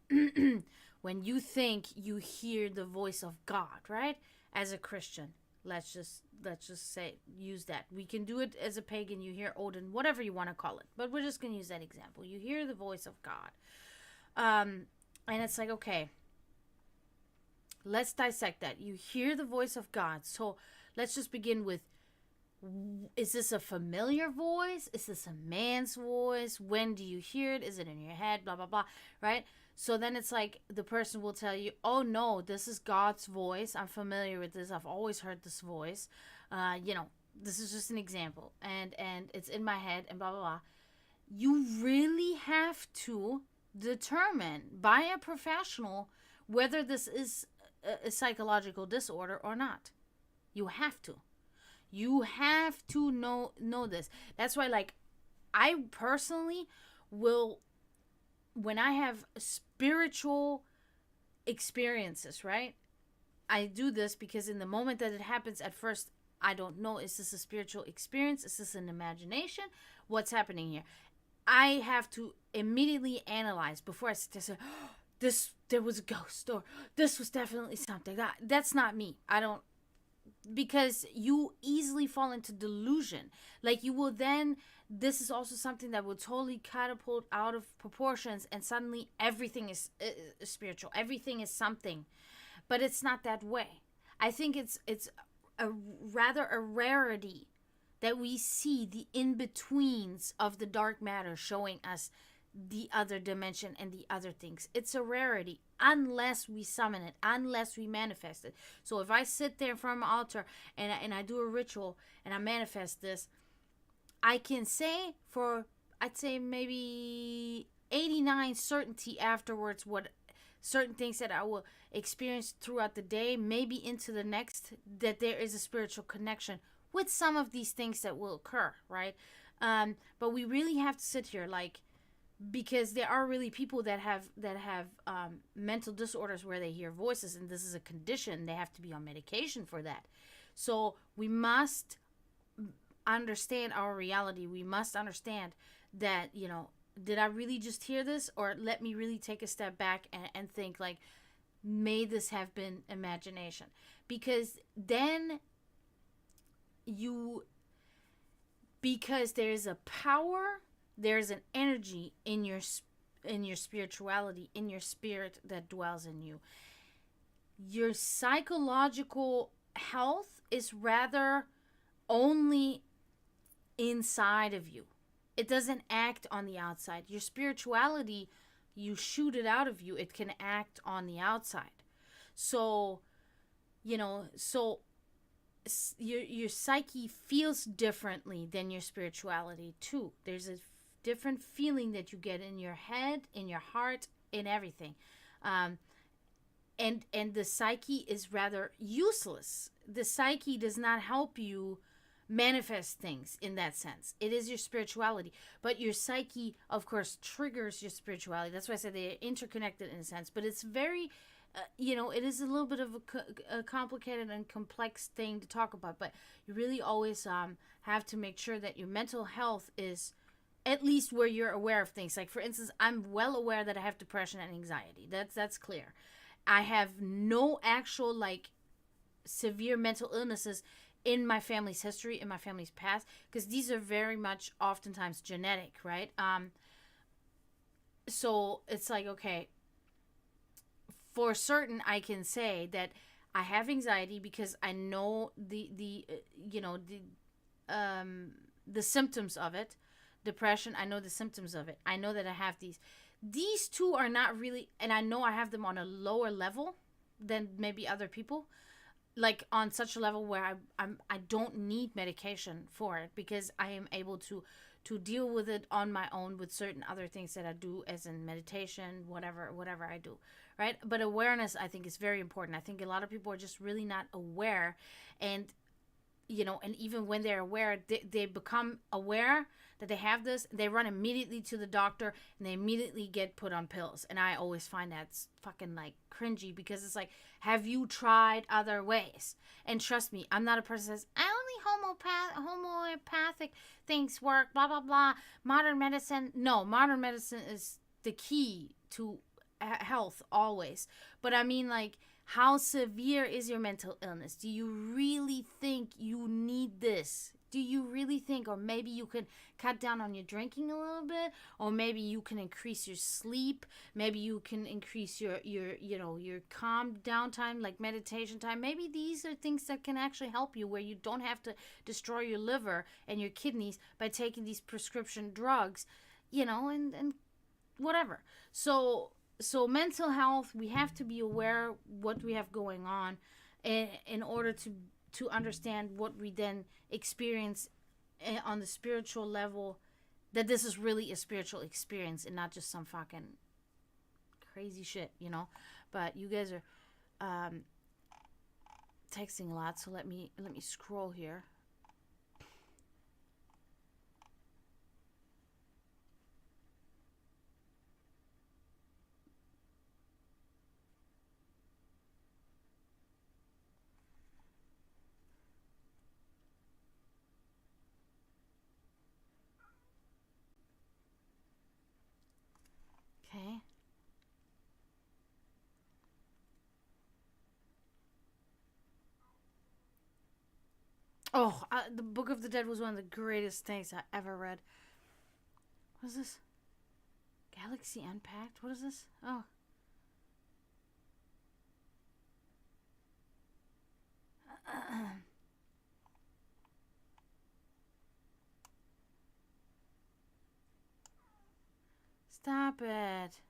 when you think you hear the voice of God, right? As a Christian, let's just say, use that. We can do it as a pagan. You hear Odin, whatever you want to call it, but we're just going to use that example. You hear the voice of God. And it's like, okay, let's dissect that. You hear the voice of God. So let's just begin with, is this a familiar voice? Is this a man's voice? When do you hear it? Is it in your head? Blah, blah, blah, right? So then it's like the person will tell you, oh no, this is God's voice. I'm familiar with this. I've always heard this voice. This is just an example. And it's in my head and blah, blah, blah. You really have to determine by a professional whether this is a psychological disorder or not. You have to. You have to know this. That's why, like, I personally will, when I have spiritual experiences, right? I do this because in the moment that it happens, at first, I don't know, is this a spiritual experience? Is this an imagination? What's happening here? I have to immediately analyze before I say, oh, there was a ghost, or this was definitely something. That's not me. I don't, because you easily fall into delusion. Like, you will then, this is also something that will totally catapult out of proportions, and suddenly everything is spiritual. Everything is something, but it's not that way. I think it's a rather a rarity that we see the in-betweens of the dark matter showing us the other dimension and the other things. It's a rarity unless we summon it, unless we manifest it. So if I sit there from an altar and I do a ritual and I manifest this, I can say for, I'd say maybe 89 certainty afterwards what certain things that I will experience throughout the day, maybe into the next, that there is a spiritual connection with some of these things that will occur, right? But we really have to sit here, like, because there are really people that have mental disorders where they hear voices, and this is a condition. They have to be on medication for that. So we must understand our reality. We must understand that, did I really just hear this, or let me really take a step back and think, like, may this have been imagination? Because then because there's a power, there's an energy in your spirituality, in your spirit that dwells in you. Your psychological health is rather only inside of you. It doesn't act on the outside. Your spirituality, you shoot it out of you. It can act on the outside. So, your psyche feels differently than your spirituality too. There's a different feeling that you get in your head, in your heart, in everything. And the psyche is rather useless. The psyche does not help you manifest things in that sense. It is your spirituality. But your psyche, of course, triggers your spirituality. That's why I said they're interconnected in a sense. But it's very, it is a little bit of a complicated and complex thing to talk about. But you really always have to make sure that your mental health is at least where you're aware of things. Like, for instance, I'm well aware that I have depression and anxiety. That's clear. I have no actual, like, severe mental illnesses in my family's history, in my family's past, because these are very much oftentimes genetic, right? So it's like, okay, for certain, I can say that I have anxiety because I know the symptoms of it. Depression, I know the symptoms of it. I know that I have these. These two are not really, and I know I have them on a lower level than maybe other people. Like, on such a level where I don't need medication for it, because I am able to deal with it on my own with certain other things that I do, as in meditation, whatever I do, right? But awareness, I think, is very important. I think a lot of people are just really not aware, and and even when they're aware, they become aware that they have this, they run immediately to the doctor, and they immediately get put on pills. And I always find that's fucking, like, cringy, because it's like, have you tried other ways? And trust me, I'm not a person that says, only homeopathic things work, blah, blah, blah, modern medicine. No, modern medicine is the key to health always, but I mean, like, how severe is your mental illness? Do you really think you need this? Do you really think, or maybe you can cut down on your drinking a little bit, or maybe you can increase your sleep, maybe you can increase your your calm down time, like meditation time. Maybe these are things that can actually help you, where you don't have to destroy your liver and your kidneys by taking these prescription drugs, and whatever. So mental health, we have to be aware what we have going on in order to understand what we then experience on the spiritual level, that this is really a spiritual experience and not just some fucking crazy shit. But you guys are texting a lot, so let me scroll here. Okay. Oh, the Book of the Dead was one of the greatest things I ever read. What is this? Galaxy Unpacked? What is this? Oh. Stop it.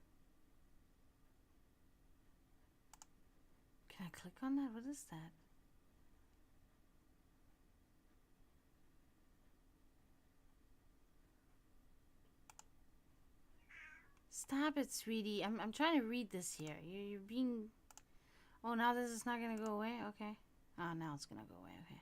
Can I click on that? What is that? Stop it, sweetie. I'm trying to read this here. You're being... Oh, now this is not going to go away? Okay. Oh, now it's going to go away. Okay.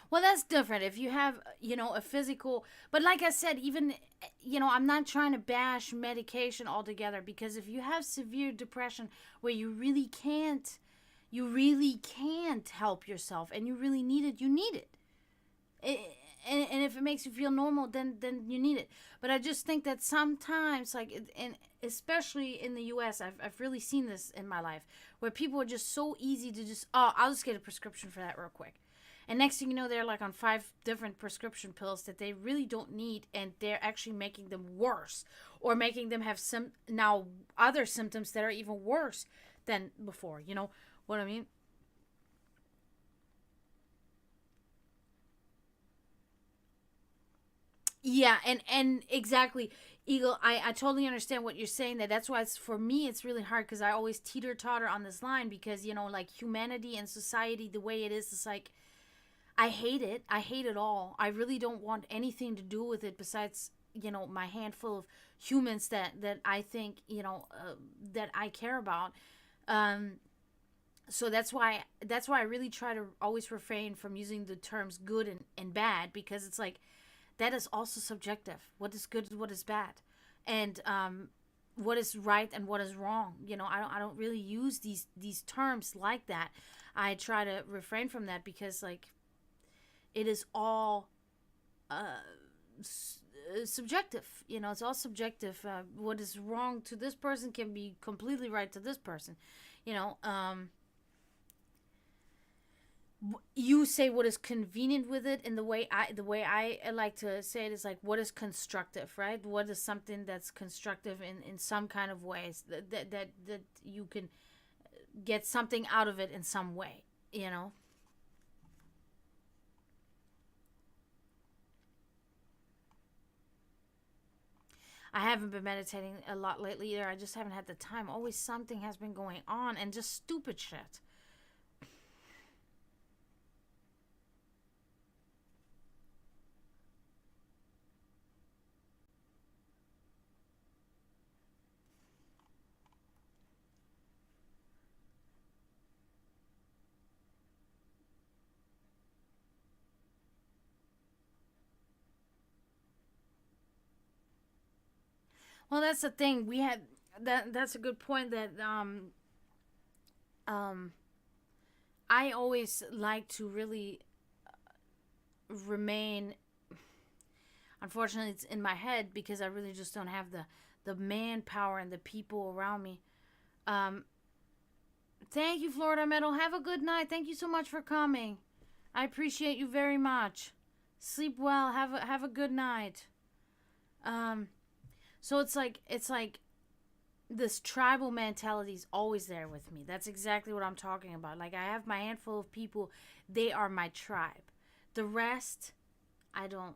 Well, that's different. If you have, a physical, but like I said, even, I'm not trying to bash medication altogether, because if you have severe depression where you really can't help yourself and you really need it, you need it. And if it makes you feel normal, then you need it. But I just think that sometimes, like, and especially in the U.S., I've really seen this in my life, where people are just so easy to just, oh, I'll just get a prescription for that real quick. And next thing you know, they're like on 5 different prescription pills that they really don't need, and they're actually making them worse, or making them have some now other symptoms that are even worse than before. You know what I mean? Yeah, and exactly, Eagle. I totally understand what you're saying. That's why for me it's really hard, because I always teeter totter on this line, because like humanity and society the way it is like, I hate it. I hate it all. I really don't want anything to do with it besides, my handful of humans that I think, that I care about. Um, so that's why I really try to always refrain from using the terms good and bad, because it's like, that is also subjective. What is good, what is bad, and what is right and what is wrong. I don't really use these terms like that. I try to refrain from that, because like, it is all subjective. It's all subjective. What is wrong to this person can be completely right to this person. You know, you say what is convenient with it, and the way I like to say it is like, what is constructive, right? What is something that's constructive in some kind of ways that you can get something out of it in some way. I haven't been meditating a lot lately either. I just haven't had the time. Always something has been going on, and just stupid shit. Well, that's the thing. We had that's a good point, that I always like to really remain. Unfortunately, it's in my head because I really just don't have the manpower and the people around me. Thank you, Florida Metal. Have a good night. Thank you so much for coming. I appreciate you very much. Sleep well. Have a good night. So it's like this tribal mentality is always there with me. That's exactly what I'm talking about. Like, I have my handful of people. They are my tribe. The rest, I don't,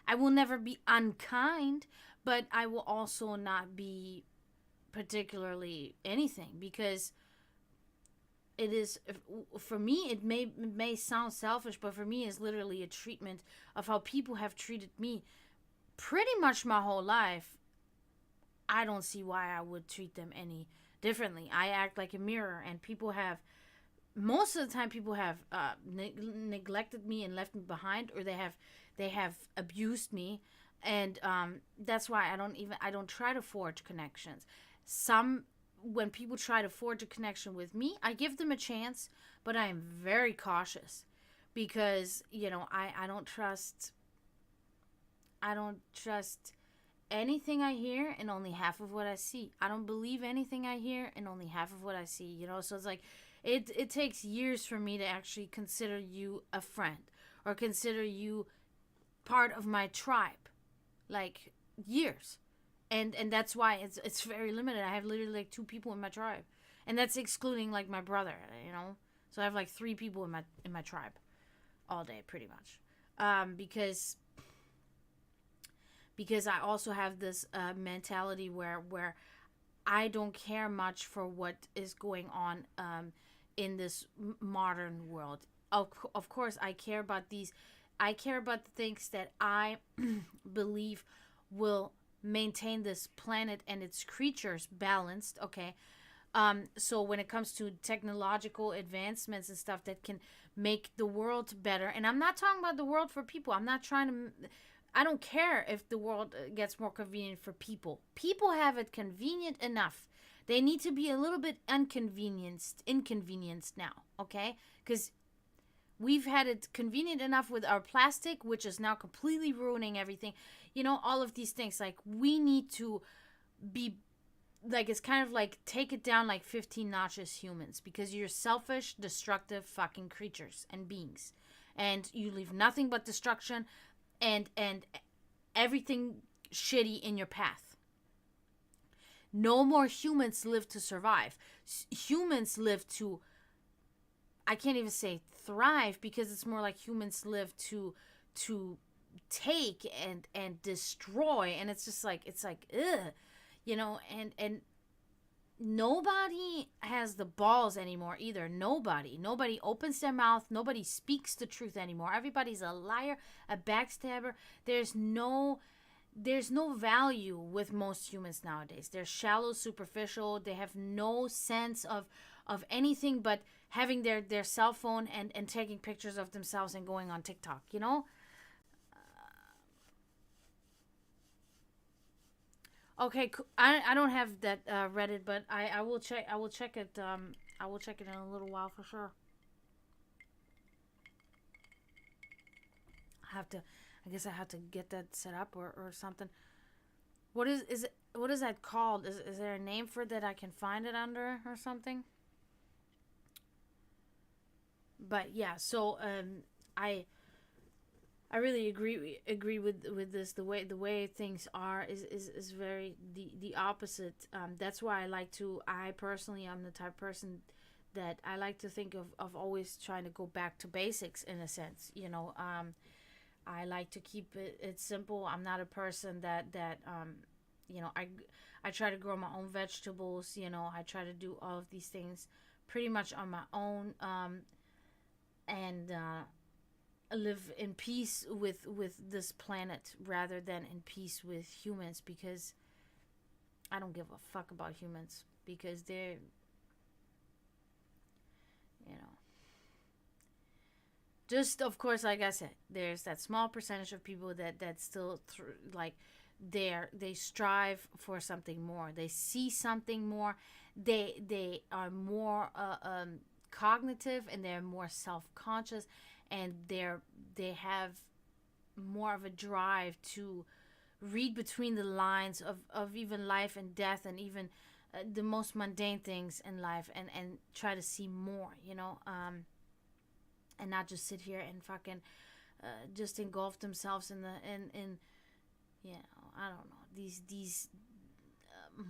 I will never be unkind, but I will also not be particularly anything, because it is, for me, it may sound selfish, but for me it's literally a treatment of how people have treated me pretty much my whole life. I don't see why I would treat them any differently. I act like a mirror, and most of the time people have neglected me and left me behind, or they have abused me, and that's why I don't try to forge connections. When people try to forge a connection with me, I give them a chance, but I am very cautious, because I don't trust anything I hear and only half of what I see. I don't believe anything I hear and only half of what I see, so it's like it takes years for me to actually consider you a friend or consider you part of my tribe. Like, years. And that's why it's very limited. I have literally like 2 people in my tribe, and that's excluding like my brother, so I have like 3 people in my tribe all day, pretty much, because I also have this mentality where I don't care much for what is going on in this modern world. Of course, I care about the things that I believe will maintain this planet and its creatures balanced, okay? So when it comes to technological advancements and stuff that can make the world better, and I'm not talking about the world for people. I don't care if the world gets more convenient for people. People have it convenient enough. They need to be a little bit inconvenienced now, okay? Because we've had it convenient enough with our plastic, which is now completely ruining everything. All of these things. Like, we need to be, like, it's kind of like take it down like 15 notches, humans, because you're selfish, destructive fucking creatures and beings. And you leave nothing but destruction and everything shitty in your path. No more humans live to survive. Humans live to, I can't even say thrive, because it's more like humans live to take and destroy, and it's just like, ugh, and nobody has the balls anymore either. Nobody opens their mouth. Nobody speaks the truth anymore. Everybody's a liar, a backstabber. There's no value with most humans nowadays. They're shallow, superficial. They have no sense of anything but having their cell phone and taking pictures of themselves and going on TikTok, Okay, I don't have that Reddit, but I will check. I will check it. I will check it in a little while for sure. I guess I have to get that set up or something. What is it? What is that called? Is there a name for it that I can find it under or something? But yeah, so I really agree with this. The way things are is very the opposite. That's why I personally am the type of person that I like to think of always trying to go back to basics, in a sense. I like to keep it simple. I'm not a person that I try to grow my own vegetables. I try to do all of these things pretty much on my own, and live in peace with this planet rather than in peace with humans, because I don't give a fuck about humans, because they're just, of course, like I said, there's that small percentage of people that still they strive for something more. They see something more. they are more cognitive, and they're more self-conscious, and they have more of a drive to read between the lines of even life and death, and even the most mundane things in life, and try to see more, and not just sit here and fucking just engulf themselves in I don't know, these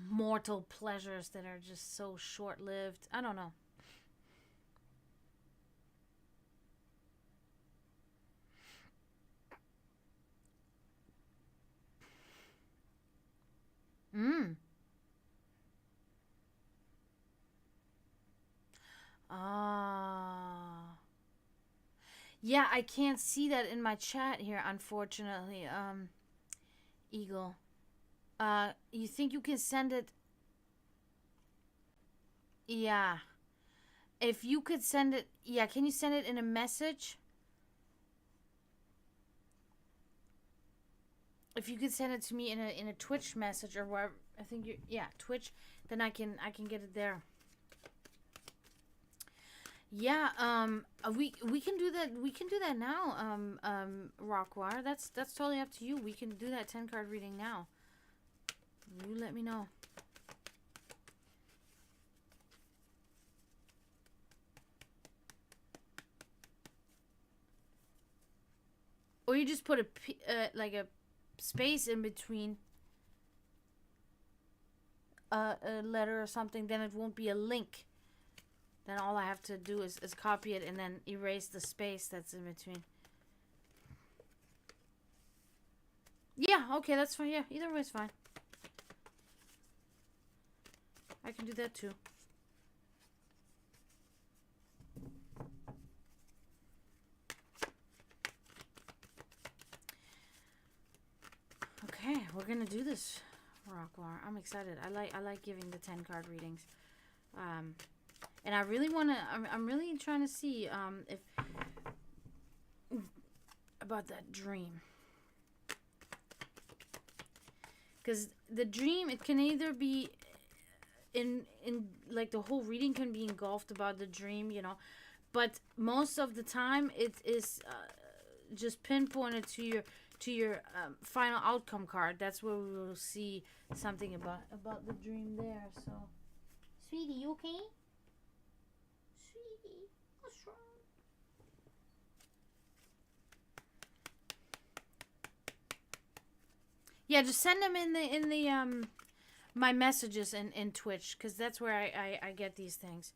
mortal pleasures that are just so short-lived. I don't know. Ah. Yeah, I can't see that in my chat here, unfortunately. Eagle. You think you can send it? Yeah. If you could send it, yeah, can you send it in a message? If you could send it to me in a Twitch message or wherever, I think Twitch, then I can get it there. Yeah, we can do that. We can do that now. Rockwire. That's totally up to you. We can do that 10 card reading now. You let me know. Or you just put like a space in between a letter or something, then it won't be a link. Then all I have to do is copy it and then erase the space that's in between. Yeah, okay, that's fine. Yeah, either way is fine. I can do that too. Okay, we're gonna do this, Rockwire. I'm excited. I like giving the 10 card readings. And I really want to, I'm really trying to see if about that dream. Because the dream, it can either be in like the whole reading can be engulfed about the dream, but most of the time it is just pinpointed to your final outcome card. That's where we will see something about the dream there. So, Sweetie, you okay? Sweetie, what's wrong? yeah, just send them in the my messages in Twitch, because that's where I get these things.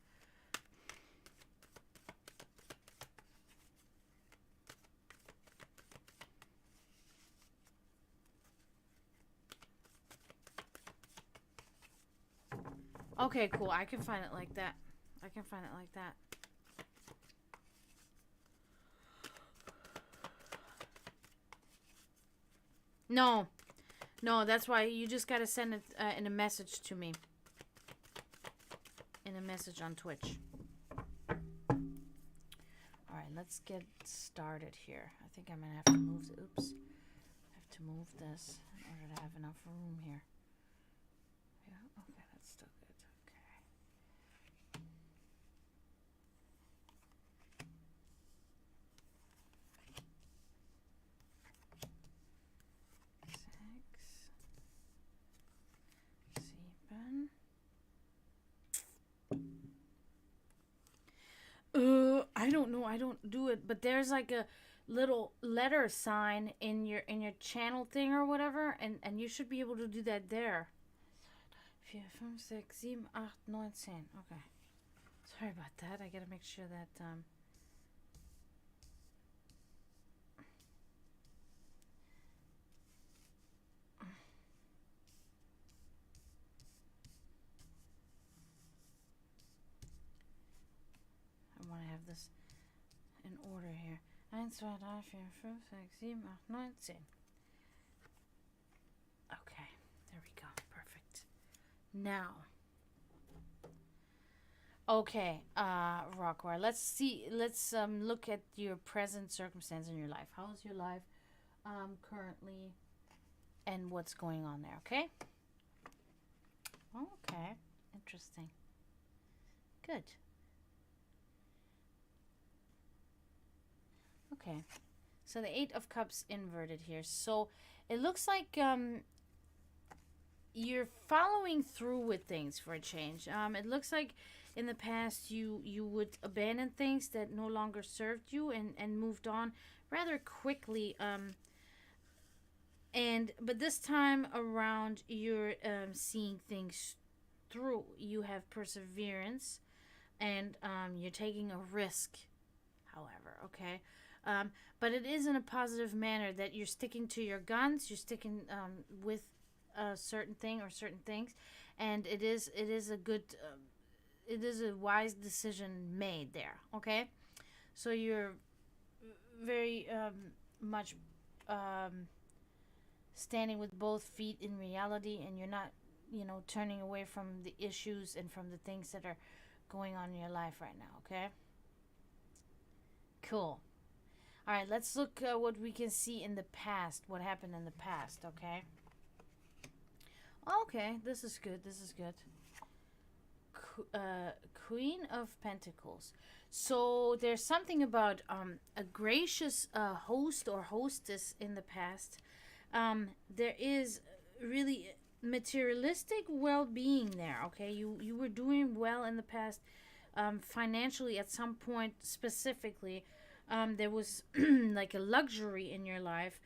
Okay, cool. I can find it like that. No, that's why you just gotta send it in a message to me. In a message on Twitch. Alright, let's get started here. I think I'm gonna have to move oops. I have to move this in order to have enough room here. Yeah, okay, that's still good. Okay. I don't know. I don't do it, but there's like a little letter sign in your channel thing or whatever, and you should be able to do that there. 4, 5, 6, 7, 8, 9, 10. Okay. Sorry about that. I gotta make sure that I want to have this in order here. 1, 2, 3, 4, 5, 6, 7, 8, 9, 10. Okay, there we go. Perfect. Now, okay, Rockwire. Let's look at your present circumstance in your life. How's your life currently, and what's going on there? Okay. Okay, interesting. Good. Okay. So the Eight of Cups inverted here. So it looks like you're following through with things for a change. It looks like in the past you would abandon things that no longer served you and moved on rather quickly. But this time around you're seeing things through. You have perseverance, and you're taking a risk. However, okay. But it is in a positive manner that you're sticking to your guns. You're sticking with a certain thing or certain things, and it is a good, it is a wise decision made there. Okay, so you're very much standing with both feet in reality, and you're not, turning away from the issues and from the things that are going on in your life right now. Okay, cool. All right, let's look at what we can see in the past. What happened in the past, okay? Okay, this is good. This is good. Queen of Pentacles. So there's something about a gracious host or hostess in the past. There is really materialistic well-being there, okay? You were doing well in the past financially at some point specifically. There was like a luxury in your life,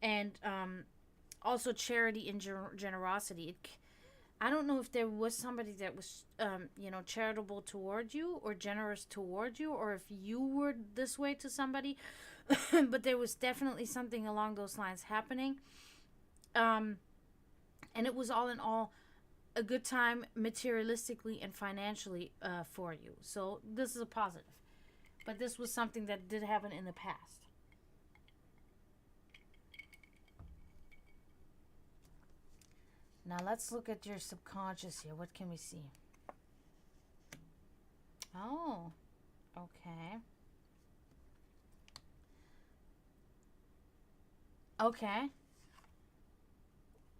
and also charity and generosity. I don't know if there was somebody that was, charitable toward you or generous toward you, or if you were this way to somebody, but there was definitely something along those lines happening. And it was all in all a good time materialistically and financially for you. So this is a positive. But this was something that did happen in the past. Now let's look at your subconscious here. What can we see? Oh, okay. Okay.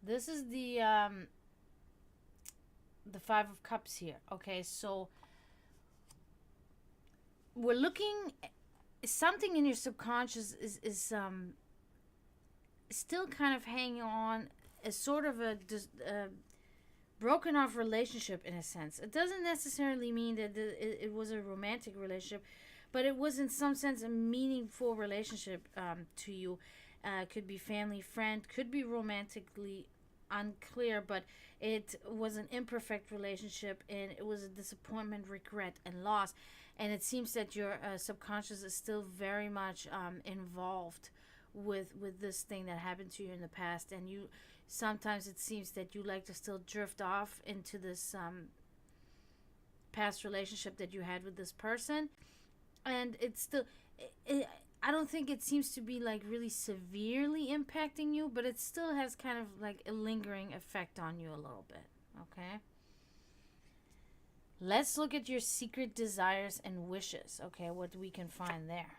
This is the Five of Cups here. Okay, so we're looking, something in your subconscious is still kind of hanging on as sort of a broken off relationship in a sense. It doesn't necessarily mean that it was a romantic relationship, but it was in some sense a meaningful relationship to you. Could be family, friend, could be romantically, unclear, but it was an imperfect relationship, and it was a disappointment, regret, and loss. And it seems that your subconscious is still very much involved with this thing that happened to you in the past. And you sometimes, it seems that you like to still drift off into this past relationship that you had with this person. And it's still, I don't think it seems to be like really severely impacting you, but it still has kind of like a lingering effect on you a little bit. Okay. Let's look at your secret desires and wishes. Okay, what we can find there.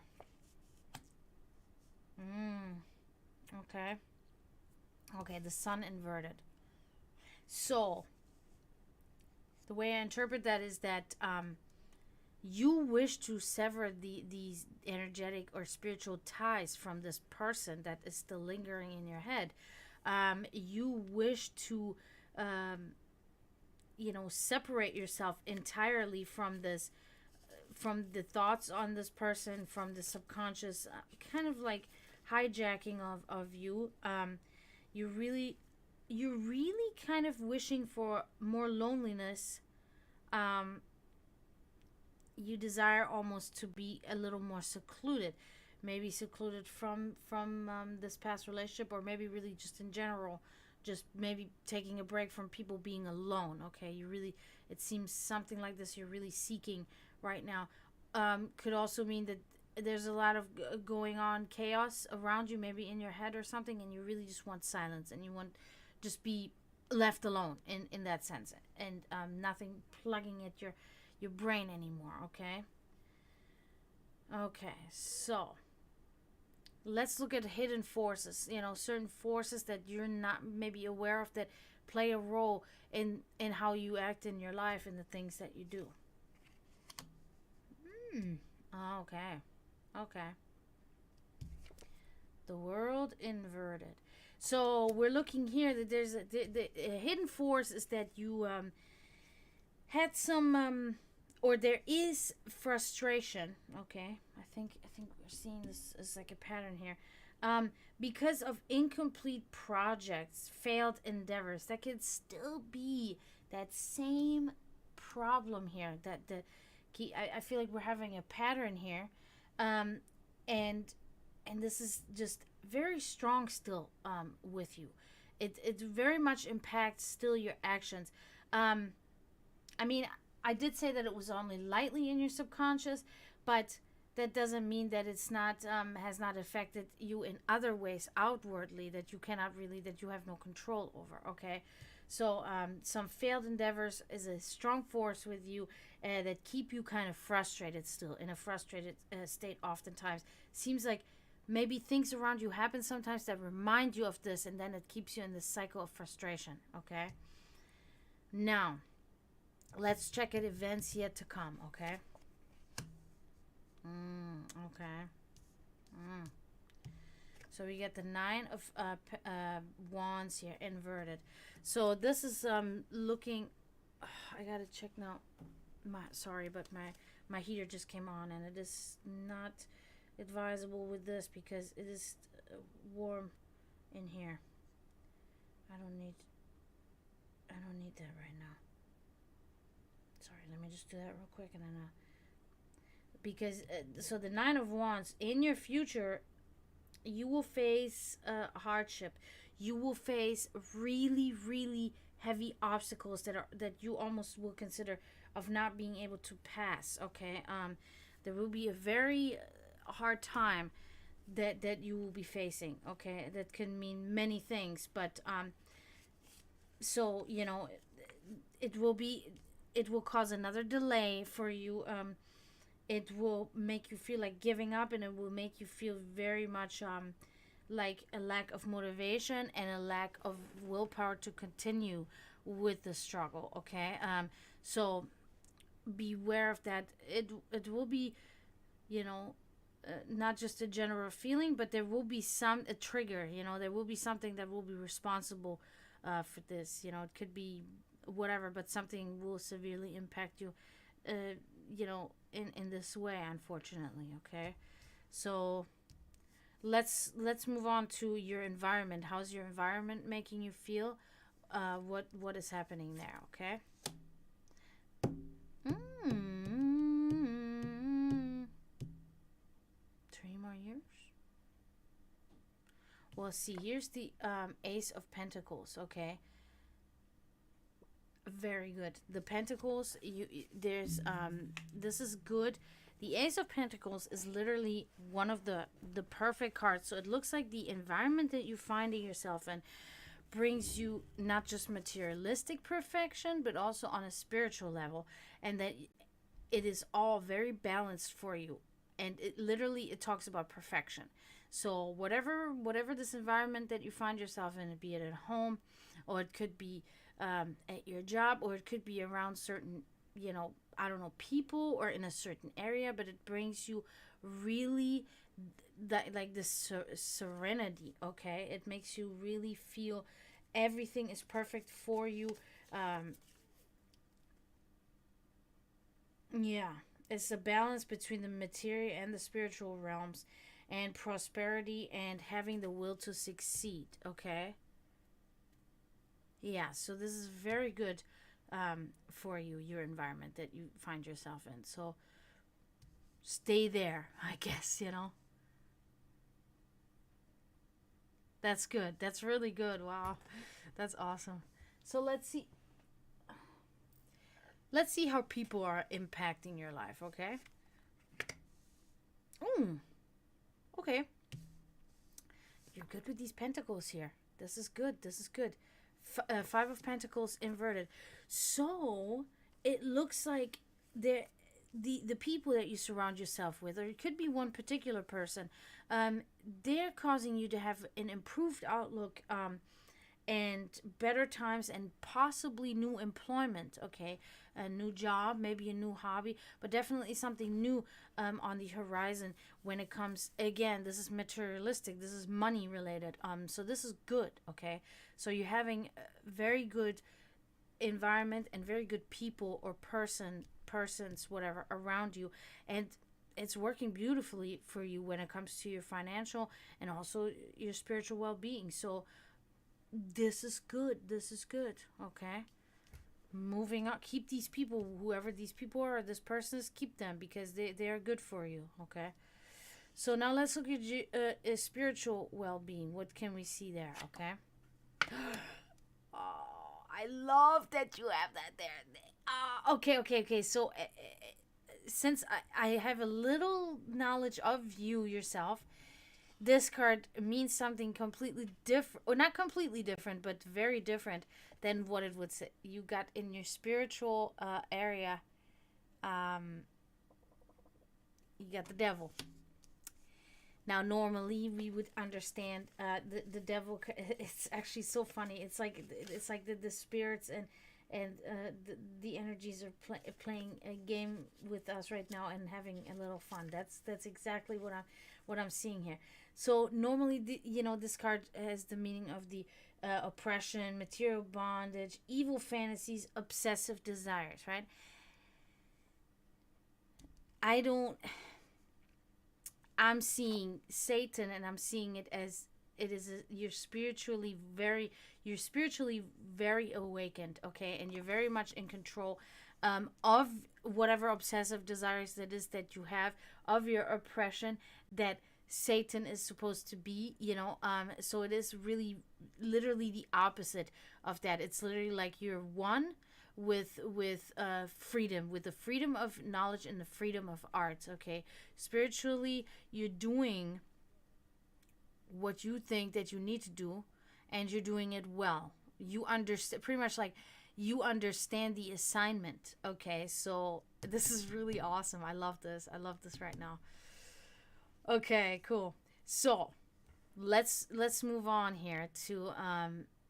Okay. Okay, the sun inverted. So, the way I interpret that is that you wish to sever these energetic or spiritual ties from this person that is still lingering in your head. You wish to separate yourself entirely from this, from the thoughts on this person, from the subconscious kind of like hijacking of you. You're really kind of wishing for more loneliness. You desire almost to be a little more secluded, maybe secluded from this past relationship, or maybe really just in general, just maybe taking a break from people, being alone. Okay, it seems something like this you're really seeking right now. Could also mean that there's a lot of going on chaos around you, maybe in your head or something, and you really just want silence, and you want just be left alone in that sense, and nothing plugging at your brain anymore. Okay, so let's look at hidden forces, certain forces that you're not maybe aware of that play a role in how you act in your life and the things that you do. Okay. Okay. The world inverted. So we're looking here that there's the hidden force is that you had some or there is frustration. Okay, I think we're seeing this as like a pattern here. Because of incomplete projects, failed endeavors, that could still be that same problem here. That the key. I feel like we're having a pattern here, and this is just very strong still with you. It very much impacts still your actions. I mean, I did say that it was only lightly in your subconscious, but that doesn't mean that it's not has not affected you in other ways outwardly that you cannot really that you have no control over. Okay, so some failed endeavors is a strong force with you that keep you kind of frustrated still in a frustrated state. Oftentimes, seems like maybe things around you happen sometimes that remind you of this, and then it keeps you in this cycle of frustration. Okay, now let's check at events yet to come. Okay. Okay. So we get the 9 of wands here inverted. So this is looking. I gotta check now. Sorry, but my heater just came on, and it is not advisable with this because it is warm in here. I don't need that right now. Sorry, let me just do that real quick, and then because so the 9 of wands in your future, you will face hardship. You will face really, really heavy obstacles that you almost will consider of not being able to pass. Okay, there will be a very hard time that you will be facing. Okay, that can mean many things, but so you know, it will cause another delay for you. It will make you feel like giving up, and it will make you feel very much like a lack of motivation and a lack of willpower to continue with the struggle. Okay, so beware of that. It will be, you know, not just a general feeling, but there will be a trigger. You know, there will be something that will be responsible for this. You know, it could be whatever, but something will severely impact you. You know, in this way, unfortunately. Okay, so let's move on to your environment. How's your environment making you feel? What is happening there? Okay. Mm. 3 more years. Well, see, here's the Ace of Pentacles. Okay, very good. The Pentacles, there's this is good. The Ace of Pentacles is literally one of the perfect cards. So it looks like the environment that you finding yourself in brings you not just materialistic perfection, but also on a spiritual level, and that it is all very balanced for you. And it talks about perfection. So whatever this environment that you find yourself in, be it at home, or it could be at your job, or it could be around certain, you know, I don't know, people, or in a certain area, but it brings you really like this serenity. Okay, it makes you really feel everything is perfect for you. Yeah, it's a balance between the material and the spiritual realms, and prosperity, and having the will to succeed. Okay. Yeah, so this is very good for you, your environment that you find yourself in. So stay there, I guess, you know. That's good. That's really good. Wow. That's awesome. So let's see. Let's see how people are impacting your life, okay? Okay. You're good with these pentacles here. This is good. This is good. 5 of Pentacles inverted. So it looks like the people that you surround yourself with, or it could be one particular person, they're causing you to have an improved outlook and better times and possibly new employment, okay? A new job, maybe a new hobby, but definitely something new on the horizon when it comes, again, this is materialistic, this is money related. So this is good, okay? So you're having a very good environment and very good people or persons, whatever, around you, and it's working beautifully for you when it comes to your financial and also your spiritual well-being. So this is good. This is good. Okay. Moving on. Keep these people, whoever these people are, this person is, keep them because they are good for you. Okay. So now let's look at spiritual well-being. What can we see there? Okay. Oh, I love that you have that there. Okay. So since I have a little knowledge of you yourself, this card means something completely different, or not completely different, but very different than what it would say. You got in your spiritual area, you got the devil. Now, normally we would understand the devil. It's actually so funny. It's like the spirits and the energies are playing a game with us right now and having a little fun. That's exactly what I'm seeing here. So normally, this card has the meaning of the oppression, material bondage, evil fantasies, obsessive desires, right? I'm seeing Satan, and I'm seeing it as you're spiritually very awakened, okay, and you're very much in control of whatever obsessive desires that is that you have, of your oppression that Satan is supposed to be, so it is really literally the opposite of that. It's literally like you're one with freedom, with the freedom of knowledge and the freedom of arts, okay? Spiritually, you're doing what you think that you need to do, and you're doing it well. You understand, pretty much like you understand the assignment, okay? So this is really awesome. I love this right now. Okay, cool. So let's move on here to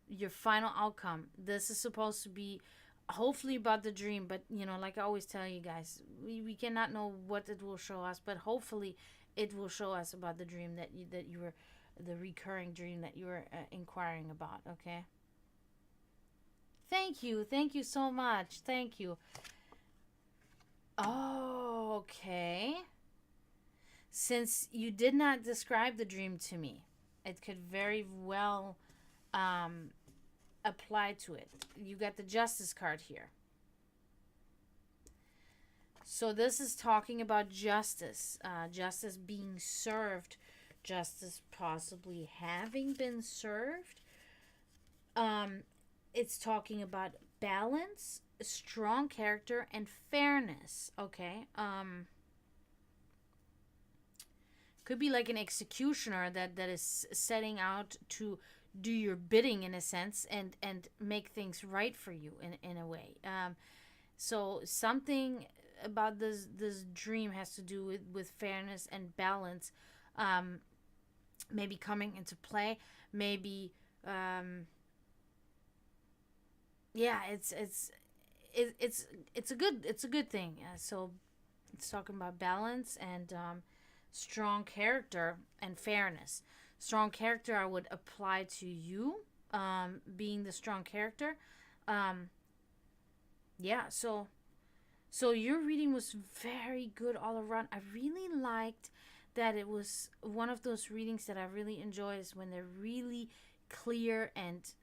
your final outcome. This is supposed to be hopefully about the dream, but like I always tell you guys, we cannot know what it will show us, but hopefully it will show us about the dream that you were, the recurring dream that you were inquiring about. Okay, thank you so much. Thank you. Oh, okay. Since you did not describe the dream to me, it could very well apply to it. You got the Justice card here. So this is talking about justice. Justice being served. Justice possibly having been served. It's talking about balance, strong character, and fairness. Okay. Could be like an executioner that is setting out to do your bidding in a sense and make things right for you in a way. So something about this dream has to do with fairness and balance, maybe coming into play. Maybe it's a good thing. So it's talking about balance and strong character and fairness. Strong character I would apply to you, being the strong character. So your reading was very good all around. I really liked that it was one of those readings that I really enjoy, is when they're really clear and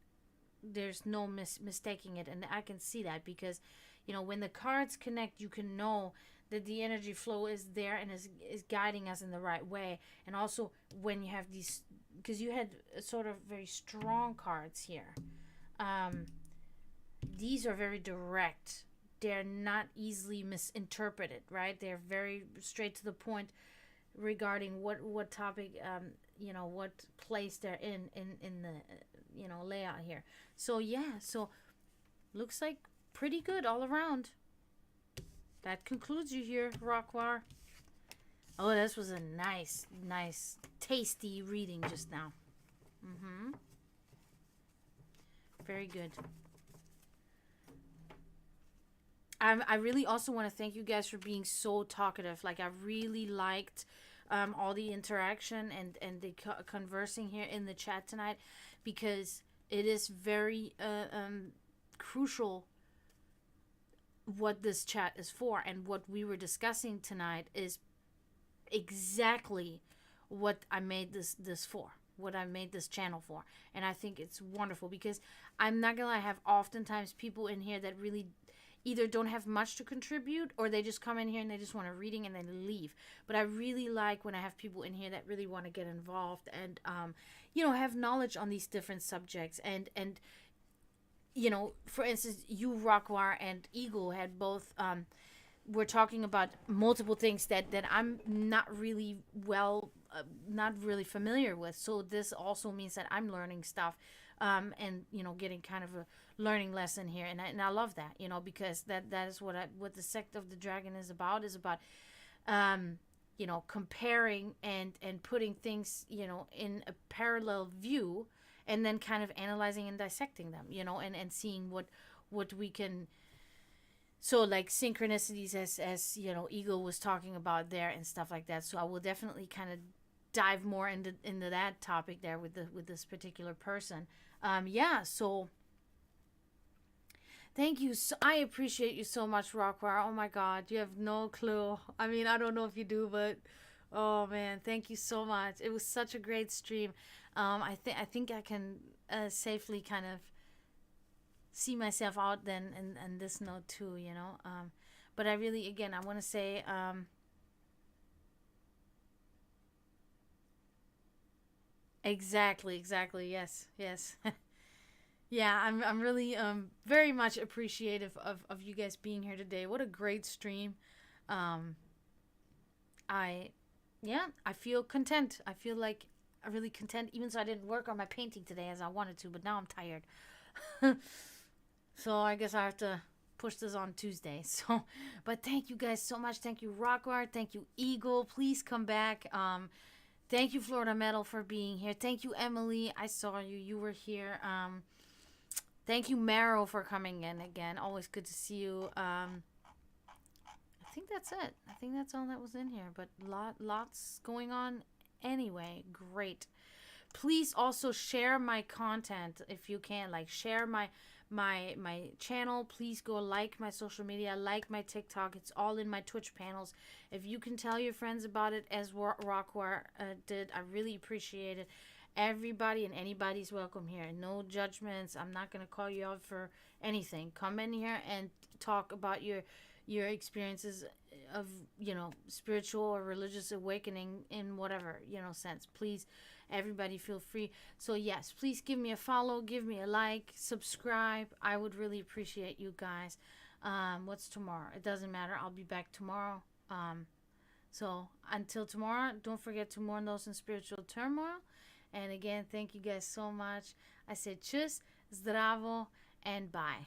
there's no mistaking it. And I can see that because, when the cards connect, you can know that the energy flow is there and is guiding us in the right way. And also when you have these, because you had sort of very strong cards here, these are very direct. They're not easily misinterpreted, right? They're very straight to the point regarding what topic, what place they're in the layout here. So so looks like pretty good all around. That concludes you here, Rockwar. Oh, this was a nice, tasty reading just now. Very good. I really also want to thank you guys for being so talkative. Like, I really liked all the interaction and the conversing here in the chat tonight, because it is very crucial what this chat is for, and what we were discussing tonight is exactly what I made this for, what I made this channel for. And I think it's wonderful, because I'm not gonna lie, I have oftentimes people in here that really either don't have much to contribute, or they just come in here and they just want a reading and then leave. But I really like when I have people in here that really want to get involved and have knowledge on these different subjects. And for instance, you, Rockwar, and Eagle had both we're talking about multiple things that I'm not really familiar with. So this also means that I'm learning stuff, and getting kind of a learning lesson here, and I love that, because that is what the Sect of the Dragon is about comparing and putting things in a parallel view, and then kind of analyzing and dissecting them, and seeing what we can. So, like, synchronicities, as Eagle was talking about there and stuff like that. So I will definitely kind of dive more into that topic there with this particular person. So thank you. I appreciate you so much, Rockwire. Oh my God, you have no clue. I mean, I don't know if you do, but oh man, thank you so much. It was such a great stream. I think I can safely kind of see myself out then and this note too, but I really, again, I want to say exactly, yes yeah, I'm really very much appreciative of you guys being here today. What a great stream. I feel content. I feel like I'm really content, even though I didn't work on my painting today as I wanted to, but now I'm tired. So I guess I have to push this on Tuesday. So, but thank you guys so much. Thank you, Rockwire. Thank you, Eagle. Please come back. Thank you, Florida Metal, for being here. Thank you, Emily. I saw you. You were here. Thank you, Marrow, for coming in again. Always good to see you. I think that's it. I think that's all that was in here. But lots going on anyway. Great. Please also share my content if you can. Like, share my channel. Please go like my social media, like my TikTok. It's all in my Twitch panels. If you can tell your friends about it, as Rockwar did, I really appreciate it. Everybody and anybody's welcome here. No judgments. I'm not going to call you out for anything. Come in here and talk about your experiences of, spiritual or religious awakening in whatever, sense. Please, everybody, feel free. So yes, please give me a follow, give me a like, subscribe. I would really appreciate you guys. What's tomorrow? It doesn't matter. I'll be back tomorrow. So until tomorrow, don't forget to mourn those in spiritual turmoil. And again, thank you guys so much. I said tschüss, zdravo, and bye.